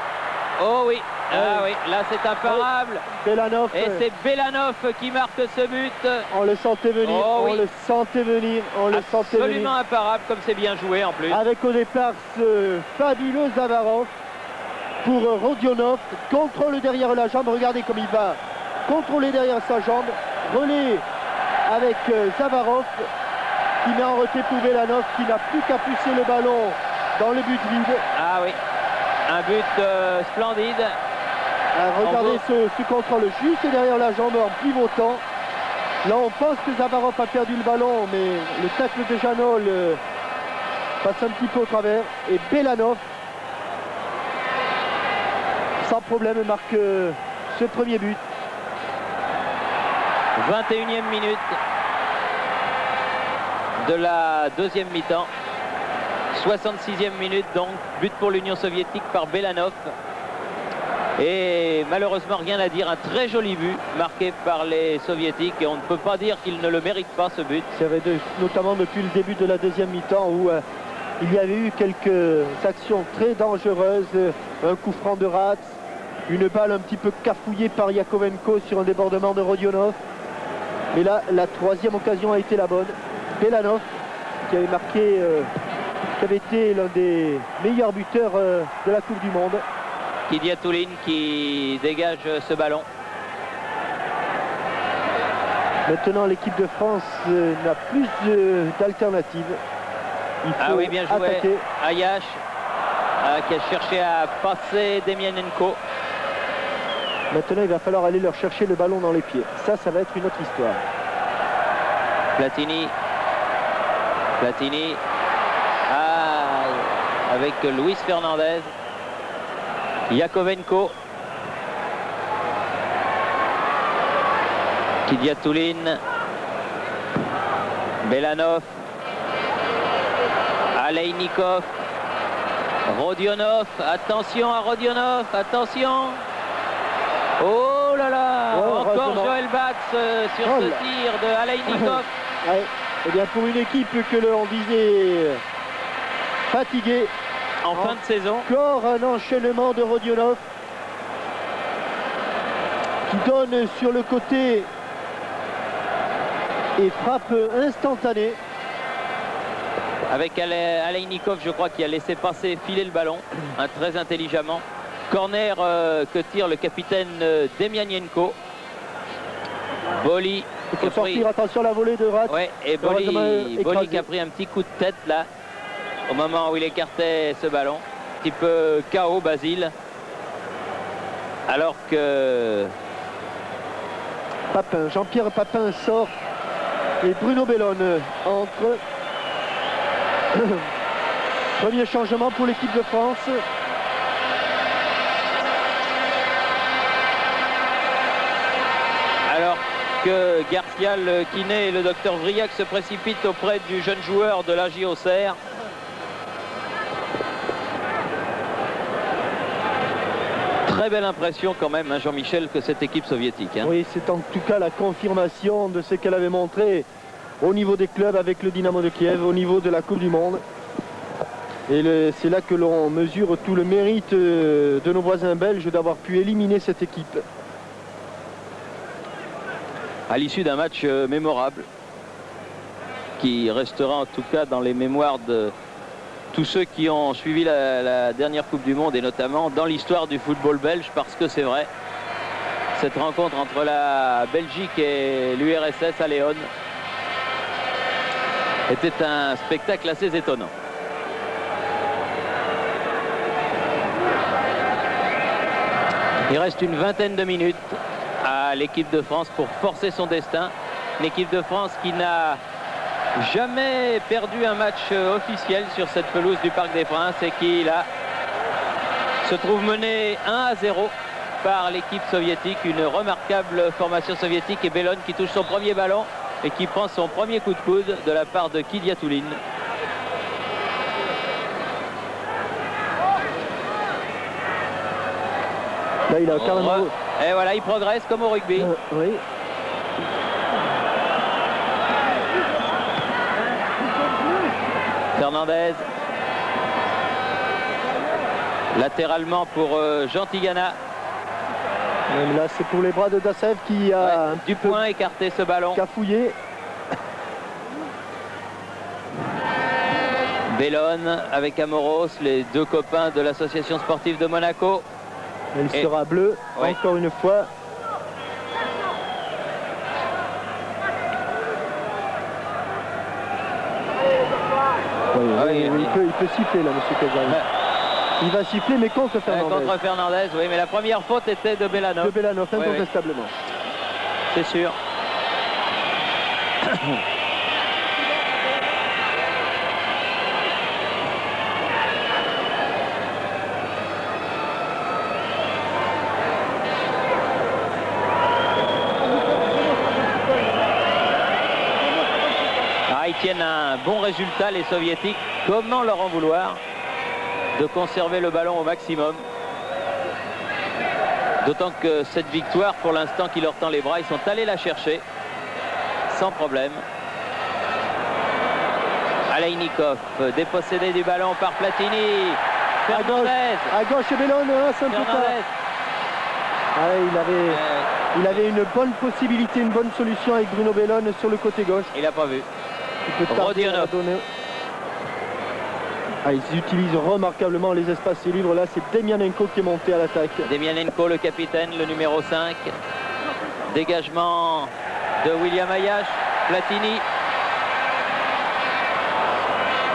oh oui, ah oui, là c'est imparable. Belanov. Et c'est Belanov qui marque ce but. On le sentait venir, oh, oui. On le sentait venir, on le sentait venir. Absolument imparable, comme c'est bien joué en plus. Avec au départ ce fabuleux Zavarov pour Rodionov. Contrôle derrière la jambe, regardez comme il va contrôler derrière sa jambe. Relais avec Zavarov qui met en retrait pour Belanov qui n'a plus qu'à pousser le ballon dans le but vide. Ah oui, un but splendide. Regardez ce contrôle juste derrière la jambe en pivotant. Là on pense que Zavarov a perdu le ballon, mais le tacle de Janol passe un petit peu au travers. Et Belanov, sans problème, marque ce premier but. 21e minute de la deuxième mi-temps. 66e minute donc, but pour l'Union soviétique par Belanov. Et malheureusement rien à dire, un très joli but marqué par les soviétiques et on ne peut pas dire qu'ils ne le méritent pas ce but. C'est vrai, notamment depuis le début de la deuxième mi-temps où il y avait eu quelques actions très dangereuses, un coup franc de Rats, une balle un petit peu cafouillée par Yakovenko sur un débordement de Rodionov. Mais là, la troisième occasion a été la bonne. Belanov, qui avait marqué, qui avait été l'un des meilleurs buteurs de la Coupe du Monde. Kidiatouline qui dégage ce ballon. Maintenant, l'équipe de France n'a plus d'alternatives. Ah oui, bien joué. Attaquer. Ayash qui a cherché à passer Demianenko. Maintenant, il va falloir aller leur chercher le ballon dans les pieds. Ça va être une autre histoire. Platini. Platini. Ah, avec Luis Fernandez. Yakovenko. Kidiatouline. Belanov. Aleinikov. Rodionov. Attention à Rodionov. Attention. Oh là là, encore Joël Bax sur ce tir de Aleinikov. Ouais. Eh bien, pour une équipe que l'on disait fatiguée, en fin de saison, encore un enchaînement de Rodionov qui donne sur le côté et frappe instantanée. Avec Aleinikov, je crois, qui a laissé passer, filer le ballon, très intelligemment. Corner que tire le capitaine Demianenko. Boli. Il faut sortir, attention à la volée de Rat. Ouais, et Boli qui a pris un petit coup de tête là, au moment où il écartait ce ballon. Un petit peu KO Basile. Alors que Papin, Jean-Pierre Papin sort et Bruno Bellone entre. Premier changement pour l'équipe de France. Alors que Garcia, le kiné et le docteur Vriac se précipitent auprès du jeune joueur de la JOCR. Très belle impression quand même, hein, Jean-Michel, que cette équipe soviétique. Hein. Oui, c'est en tout cas la confirmation de ce qu'elle avait montré au niveau des clubs avec le Dynamo de Kiev, au niveau de la Coupe du Monde. Et c'est là que l'on mesure tout le mérite de nos voisins belges d'avoir pu éliminer cette équipe. À l'issue d'un match mémorable, qui restera en tout cas dans les mémoires de tous ceux qui ont suivi la dernière Coupe du Monde et notamment dans l'histoire du football belge, parce que c'est vrai, cette rencontre entre la Belgique et l'URSS à Léon était un spectacle assez étonnant. Il reste une vingtaine de minutes à l'équipe de France pour forcer son destin. Une équipe de France qui n'a jamais perdu un match officiel sur cette pelouse du Parc des Princes et qui là se trouve menée 1-0 par l'équipe soviétique. Une remarquable formation soviétique et Bellone qui touche son premier ballon et qui prend son premier coup de coude de la part de Kidiatouline. Là, il a carrément... Et voilà, il progresse comme au rugby. Oui. Fernandez. Latéralement pour Jean Tigana. Même là, c'est pour les bras de Dassev qui a du point écarté ce ballon. Cafouillé. Bellone avec Amoros, les deux copains de l'association sportive de Monaco. Il sera bleu, oui. Encore une fois. Oui, il peut siffler là, M. Kazan. Il va siffler, mais contre Fernandez. Contre Fernandez, oui, mais la première faute était de Belanov. De Belanov, incontestablement. C'est sûr. Ils tiennent un bon résultat, les soviétiques. Comment leur en vouloir de conserver le ballon au maximum? D'autant que cette victoire, pour l'instant, qui leur tend les bras, ils sont allés la chercher sans problème. Aleinikov, dépossédé du ballon par Platini. Fernandez. À gauche, Bellone, simple Il avait une bonne possibilité, une bonne solution avec Bruno Bellone sur le côté gauche. Il n'a pas vu. Rodionov. Ils utilisent remarquablement les espaces libres. Là, c'est Demianenko qui est monté à l'attaque. Demianenko, le capitaine, le numéro 5. Dégagement de William Ayash. Platini.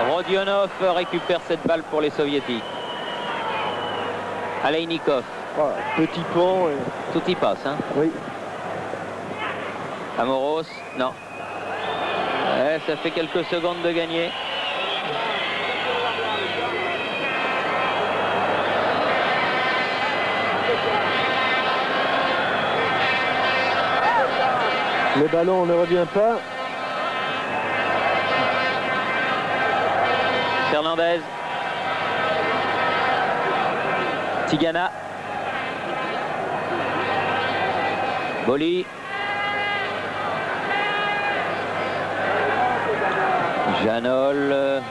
Rodionov récupère cette balle pour les soviétiques. Aleinikov. Voilà, petit pont. Tout y passe, hein. Oui. Amoros, non. Ouais, ça fait quelques secondes de gagner. Le ballon ne revient pas. Fernandez. Tigana. Boli. Janol.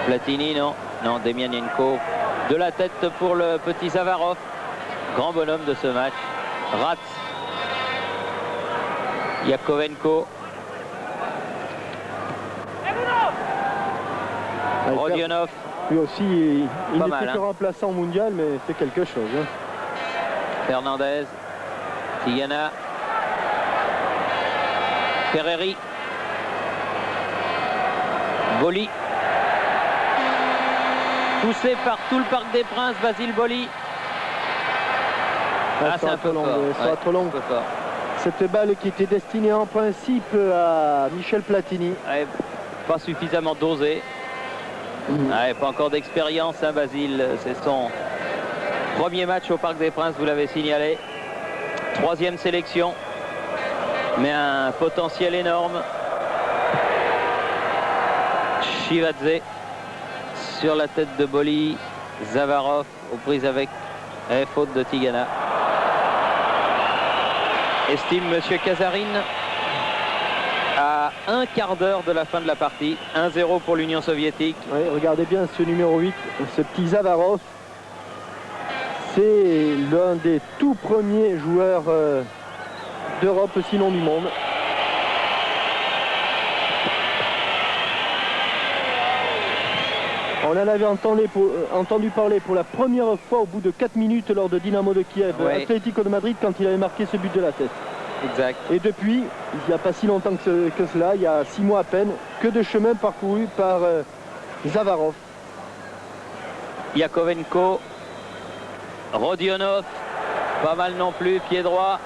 Platini, non. Non, Demianenko. De la tête pour le petit Zavarov. Grand bonhomme de ce match. Ratz. Yakovenko. Rodionov. Lui aussi, il n'est plus que hein. remplaçant mondial, mais c'est quelque chose. Hein. Fernandez. Tigana. Ferreri. Boli. Poussé par tout le Parc des Princes, Basile Boli. C'est un peu long. Trop long. Cette balle qui était destinée en principe à Michel Platini. Ouais, pas suffisamment dosée. Ouais, pas encore d'expérience, hein, Basile. C'est son premier match au Parc des Princes, vous l'avez signalé. 3e sélection. Mais un potentiel énorme. Chivadze sur la tête de Boli. Zavarov aux prises avec faute de Tigana. Estime Monsieur Kazarine à un quart d'heure de la fin de la partie. 1-0 pour l'Union soviétique. Oui, regardez bien ce numéro 8, ce petit Zavarov. C'est l'un des tout premiers joueurs d'Europe, sinon du monde. On en avait entendu parler pour la première fois au bout de 4 minutes lors de Dynamo de Kiev, Atlético de Madrid, quand il avait marqué ce but de la tête. Exact. Et depuis, il n'y a pas si longtemps que cela, il y a 6 mois à peine, que de chemin parcouru par Zavarov. Yakovenko. Rodionov. Pas mal non plus, pied droit.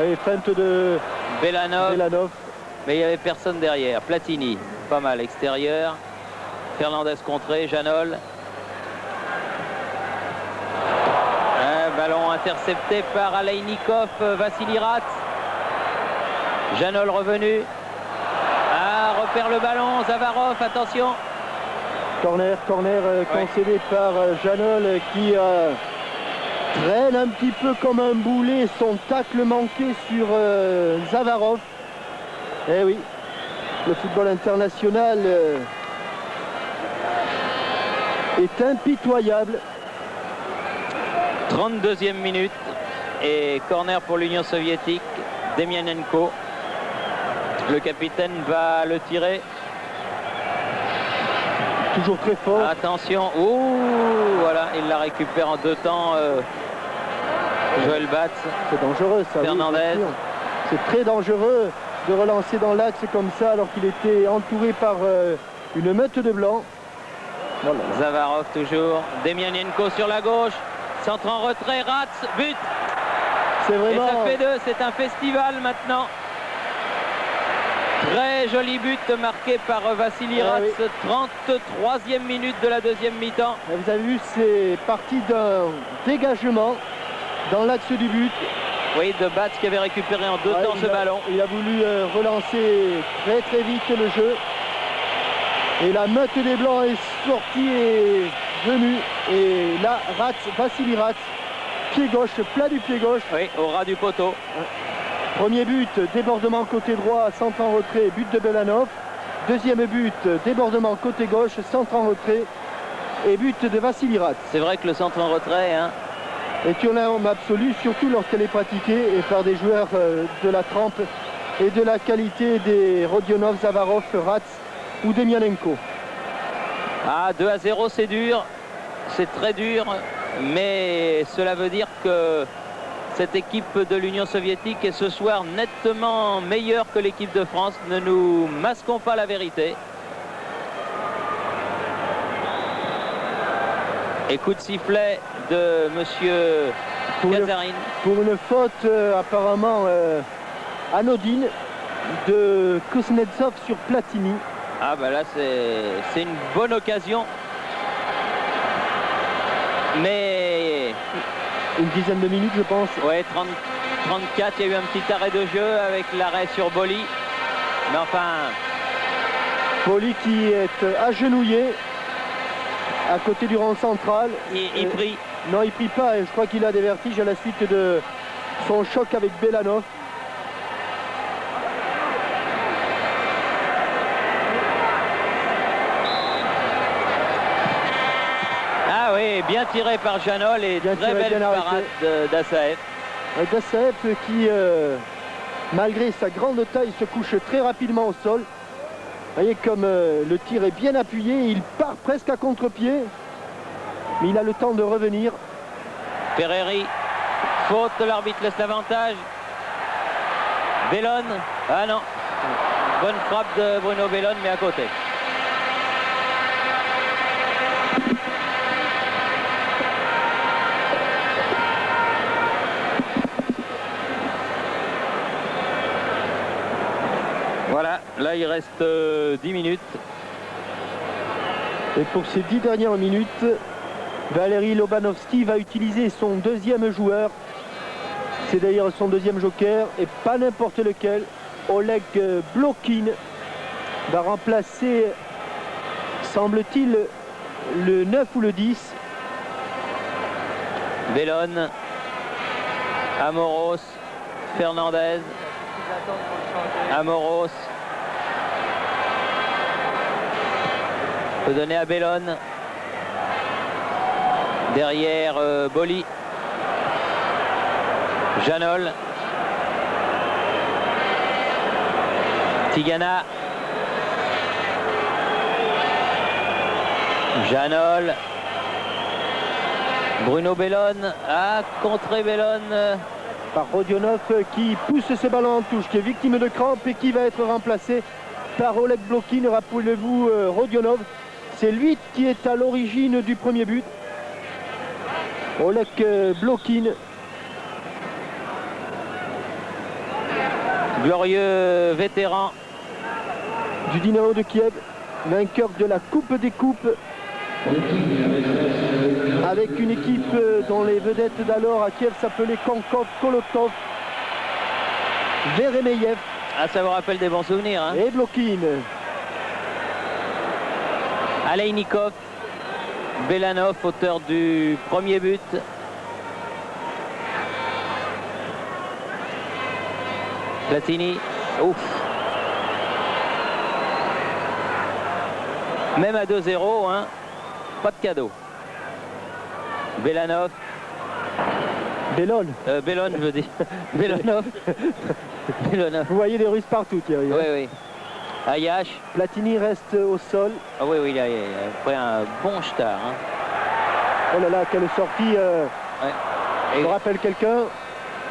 Et feinte de Belanov. Mais il n'y avait personne derrière. Platini, pas mal extérieur. Fernandez contré, Janol. Un ballon intercepté par Aleinikov, Vassili Ratz. Janol revenu. Repère le ballon, Zavarov, attention. Corner concédé par Janol qui traîne un petit peu comme un boulet son tacle manqué sur Zavarov. Eh oui, le football international est impitoyable. 32e minute et corner pour l'Union soviétique. Demianenko. Le capitaine va le tirer. Toujours très fort. Attention. Ouh, voilà, il la récupère en 2 temps. Joël Batz. C'est dangereux ça. Fernandez. Oui, c'est très dangereux de relancer dans l'axe comme ça alors qu'il était entouré par une meute de blanc. Voilà. Zavarov toujours. Demianenko sur la gauche. Centre en retrait. Ratz. But. C'est vraiment... Et ça fait 2. C'est un festival maintenant. Très joli but marqué par Vassili Ratz. Oui. 33e minute de la 2e mi-temps. Vous avez vu, c'est parti d'un dégagement dans l'axe du but. Oui, de Batz qui avait récupéré en 2 temps ce ballon. Il a voulu relancer très vite le jeu. Et la meute des Blancs est sortie et venue. Et là, Vassili Ratz, pied gauche, plat du pied gauche. Oui, au ras du poteau. Premier but, débordement côté droit, centre en retrait, but de Belanov. Deuxième but, débordement côté gauche, centre en retrait. et but de Vassili Rats. C'est vrai que le centre en retrait, hein, est une arme absolue, surtout lorsqu'elle est pratiquée et par des joueurs de la trempe et de la qualité des Rodionov, Zavarov, Rats ou Demianenko. Ah, 2-0, c'est dur, c'est très dur, mais cela veut dire que cette équipe de l'Union soviétique est ce soir nettement meilleure que l'équipe de France. Ne nous masquons pas la vérité. Et coup de sifflet de monsieur Kazarine. Pour une faute apparemment anodine de Kuznetsov sur Platini. Ah bah là c'est une bonne occasion. Mais une dizaine de minutes je pense. Ouais, 34, il y a eu un petit arrêt de jeu avec l'arrêt sur Boli. Mais enfin... Boli qui est agenouillé à côté du rang central. Il prie. Non, il prie pas. Je crois qu'il a des vertiges à la suite de son choc avec Belanov. Ah oui, bien tiré par Janol et bien très belle parade d'Assaev. D'Assaev qui, malgré sa grande taille, se couche très rapidement au sol. Vous voyez comme le tir est bien appuyé, il part presque à contre-pied, mais il a le temps de revenir. Ferreri, faute, l'arbitre laisse l'avantage. Bellone, ah non, bonne frappe de Bruno Bellone, mais à côté. Voilà, là il reste 10 minutes. Et pour ces 10 dernières minutes, Valérie Lobanovski va utiliser son deuxième joueur. C'est d'ailleurs son deuxième joker et pas n'importe lequel. Oleg Blokin va remplacer, semble-t-il, le 9 ou le 10. Bellone, Amoros, Fernandez, Amoros. Peut donner à Bellone. Derrière Boli. Janol. Tigana. Janol. Bruno Bellone a contré Bellone. Par Rodionov qui pousse ce ballon en touche, qui est victime de crampes et qui va être remplacé par Oleg Blokin. Rappelez-vous Rodionov, c'est lui qui est à l'origine du premier but. Oleg Blokin. Glorieux vétéran du Dynamo de Kiev, vainqueur de la Coupe des Coupes. Avec une équipe dont les vedettes d'alors à Kiev s'appelaient Konkov, Kolotov, Veremeyev. Ah, ça vous rappelle des bons souvenirs, hein. Et Blokin. Aleinikov, Belanov, auteur du premier but. Platini, ouf. Même à 2-0, hein, pas de cadeau. Belanov. Bellone. Bellone, je veux dire. Bellonov. Bellonov. Vous voyez des Russes partout, Thierry. Oui, oui. Ayash. Platini reste au sol. Ah oui, oui, il a pris un bon star. Hein. Oh là là, quelle sortie. Ouais. Je rappelle quelqu'un.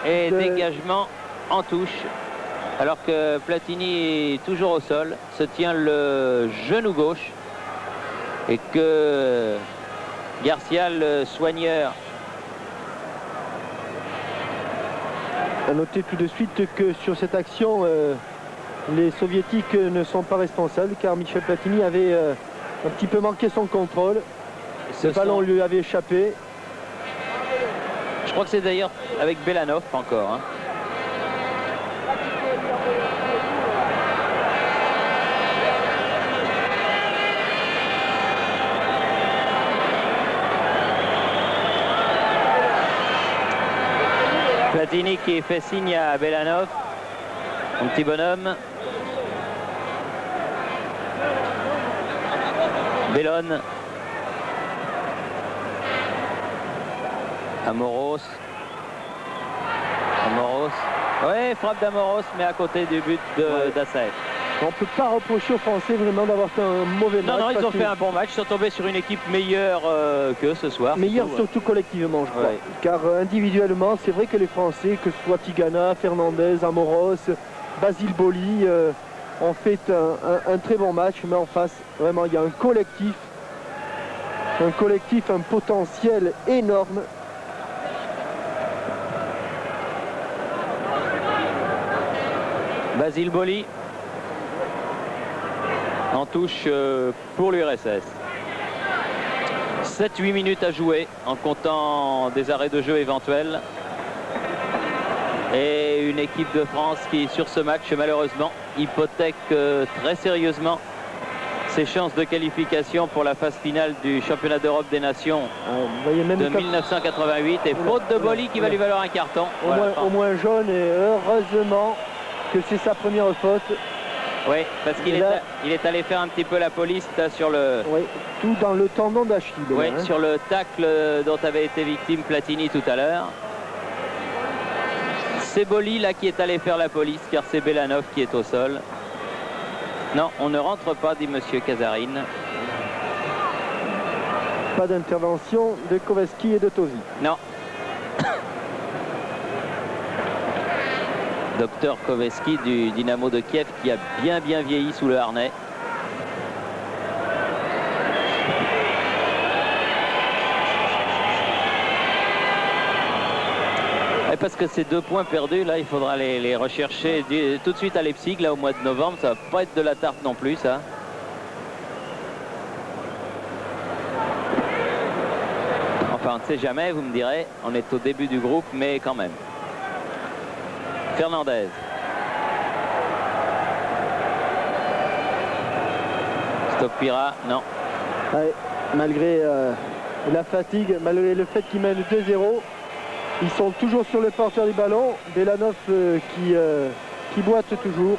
Et dégagement en touche. Alors que Platini est toujours au sol, se tient le genou gauche. Et que Garcia, le soigneur. A noter tout de suite que sur cette action, les soviétiques ne sont pas responsables car Michel Platini avait un petit peu manqué son contrôle. Ce ballon lui avait échappé. Je crois que c'est d'ailleurs avec Belanov encore. Hein. Platini qui fait signe à Belanov, mon petit bonhomme. Bellone. Amoros. Oui, frappe d'Amoros, mais à côté du but d'Assaef. On ne peut pas reprocher aux Français vraiment d'avoir fait un mauvais match. Non, ils ont fait un bon match. Ils sont tombés sur une équipe meilleure que ce soir. Meilleure surtout collectivement, je crois. Ouais. Car individuellement, c'est vrai que les Français, que ce soit Tigana, Fernandez, Amoros, Basile Boli, ont fait un très bon match. Mais en face, vraiment, il y a un collectif, un potentiel énorme. Basile Boli en touche pour l'URSS. 7-8 minutes à jouer en comptant des arrêts de jeu éventuels. Et une équipe de France qui, sur ce match, malheureusement, hypothèque très sérieusement ses chances de qualification pour la phase finale du championnat d'Europe des Nations de 1988. Et faute de Boli qui va lui valoir un carton. Au moins jaune, et heureusement que c'est sa première faute. Oui, parce qu'il est allé faire un petit peu la police sur le... Oui, tout dans le tendon d'Achille. Oui, sur le tacle dont avait été victime Platini tout à l'heure. C'est Boli là qui est allé faire la police, car c'est Belanov qui est au sol. Non, on ne rentre pas, dit monsieur Casarine. Pas d'intervention de Koveski et de Tosi. Non. Docteur Koveski du Dynamo de Kiev qui a bien vieilli sous le harnais. Et parce que ces 2 points perdus, là, il faudra les rechercher tout de suite à Leipzig, là, au mois de novembre. Ça va pas être de la tarte non plus, ça. Enfin, on ne sait jamais, vous me direz. On est au début du groupe, mais quand même. Fernandez. Stopira, non. Ouais, malgré la fatigue, malgré le fait qu'ils mènent 2-0, ils sont toujours sur le porteur du ballon. Belanov qui boite toujours.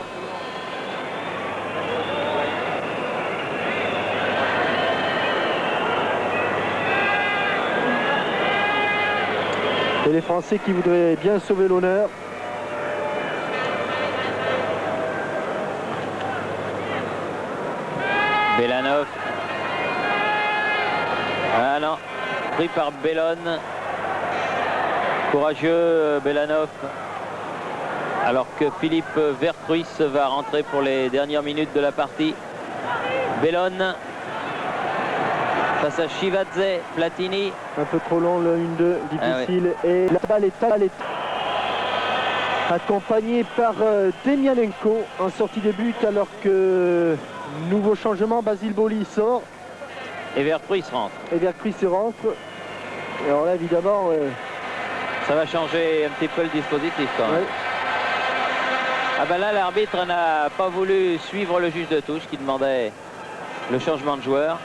Et les Français qui voudraient bien sauver l'honneur. Belanov. Ah non, pris par Bellon. Courageux Belanov. Alors que Philippe Vercruis va rentrer pour les dernières minutes de la partie. Bellon. Face à Chivadze, Platini. Un peu trop long le 1-2, difficile. Ah ouais. Et la balle est accompagné par Demianenko en sortie de but, alors que nouveau changement, Basile Boli sort. Et Vercruis rentre. Et Vercruis rentre. Et alors là, évidemment... ça va changer un petit peu le dispositif quand même. Ouais. Ah ben là, l'arbitre n'a pas voulu suivre le juge de touche qui demandait le changement de joueur.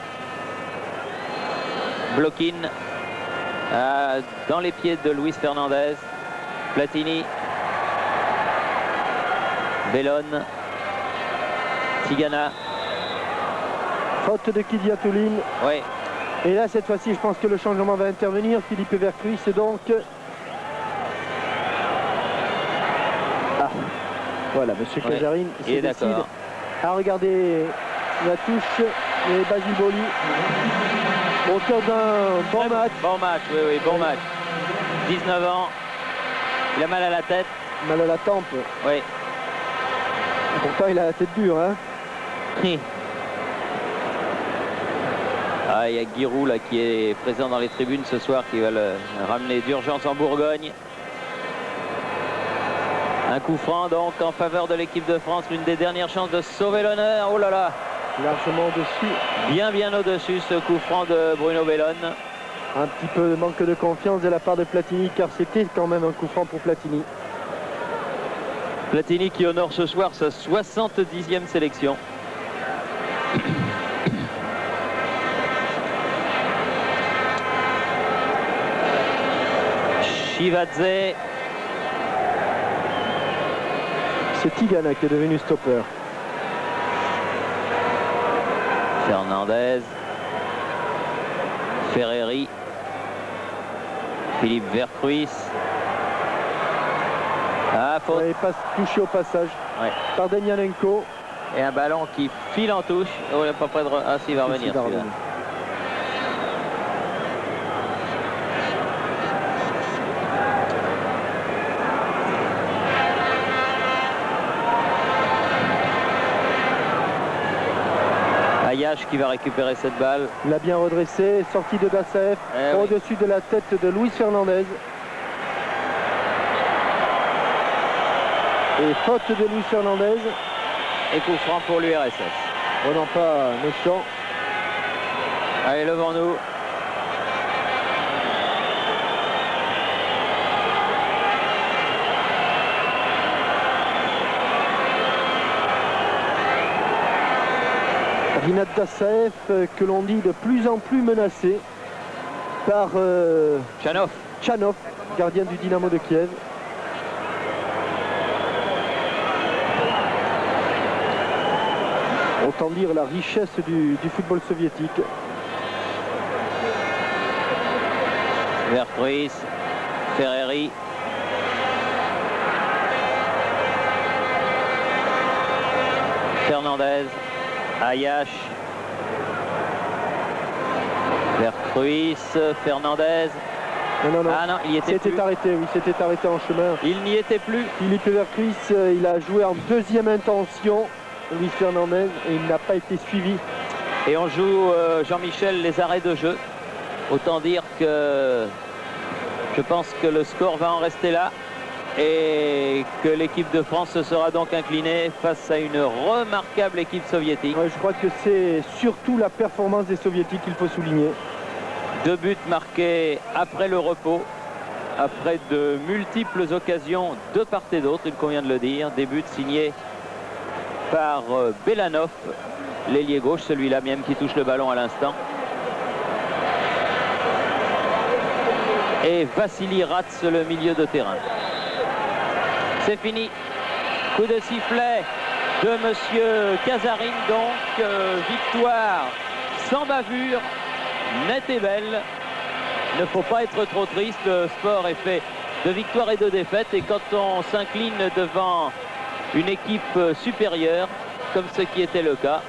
Blokin dans les pieds de Luis Fernandez. Platini. Bellon. Tigana. Faute de Kidiatoline. Oui. Et là, cette fois-ci, je pense que le changement va intervenir. Philippe Vercruis, c'est donc... Ah, voilà, monsieur Casarine, c'est d'accord. À regarder la touche et Basile Boli. Auteur d'un bon match. Bon match, oui, bon match. 19 ans. Il a mal à la tête. Mal à la tempe. Oui. Pourtant, il a la tête dure, hein. Ah, il y a Giroud là qui est présent dans les tribunes ce soir, qui va le ramener d'urgence en Bourgogne. Un coup franc donc en faveur de l'équipe de France, l'une des dernières chances de sauver l'honneur. Oh là là, largement au-dessus. Bien au-dessus ce coup franc de Bruno Bellon. Un petit peu de manque de confiance de la part de Platini, car c'était quand même un coup franc pour Platini. Platini qui honore ce soir sa 70e sélection. Chivadze. C'est Tigana qui est devenu stopper. Fernandez. Ferreri. Philippe Vercruis. Ah, faute. Et passe touché au passage Ouais. par Danialenko. Et un ballon qui file en touche. Oh, il n'est pas près de... Ah, si, il va revenir. Ayash qui va récupérer cette balle. Il a bien redressé, sortie de Dassaev au-dessus de la tête de Luis Fernandez. Et faute de Luis Fernandez. Et coup franc pour l'URSS. Oh non, pas méchant. Allez, levons-nous. Rinat Dassaev, que l'on dit de plus en plus menacé par Tchanov, gardien du Dynamo de Kiev. Autant dire la richesse du football soviétique. Vercruis, Ferreri. Fernandez, Ayash, Vercruis, Fernandez. Non. Ah non, il y était plus. Arrêté, oui, c'était arrêté en chemin. Il n'y était plus. Philippe Vercruis, il a joué en deuxième intention, Luis Fernandez, et il n'a pas été suivi. Et on joue, Jean-Michel, les arrêts de jeu. Autant dire que je pense que le score va en rester là et que l'équipe de France se sera donc inclinée face à une remarquable équipe soviétique. Ouais, je crois que c'est surtout la performance des Soviétiques qu'il faut souligner. 2 buts marqués après le repos, après de multiples occasions de part et d'autre, il convient de le dire. Des buts signés par Belanov, l'ailier gauche, celui-là même qui touche le ballon à l'instant. Et Vassili Rats, le milieu de terrain. C'est fini. Coup de sifflet de monsieur Kazarine, donc victoire sans bavure, nette et belle. Il ne faut pas être trop triste, le sport est fait de victoires et de défaites, et quand on s'incline devant une équipe supérieure, comme ce qui était le cas,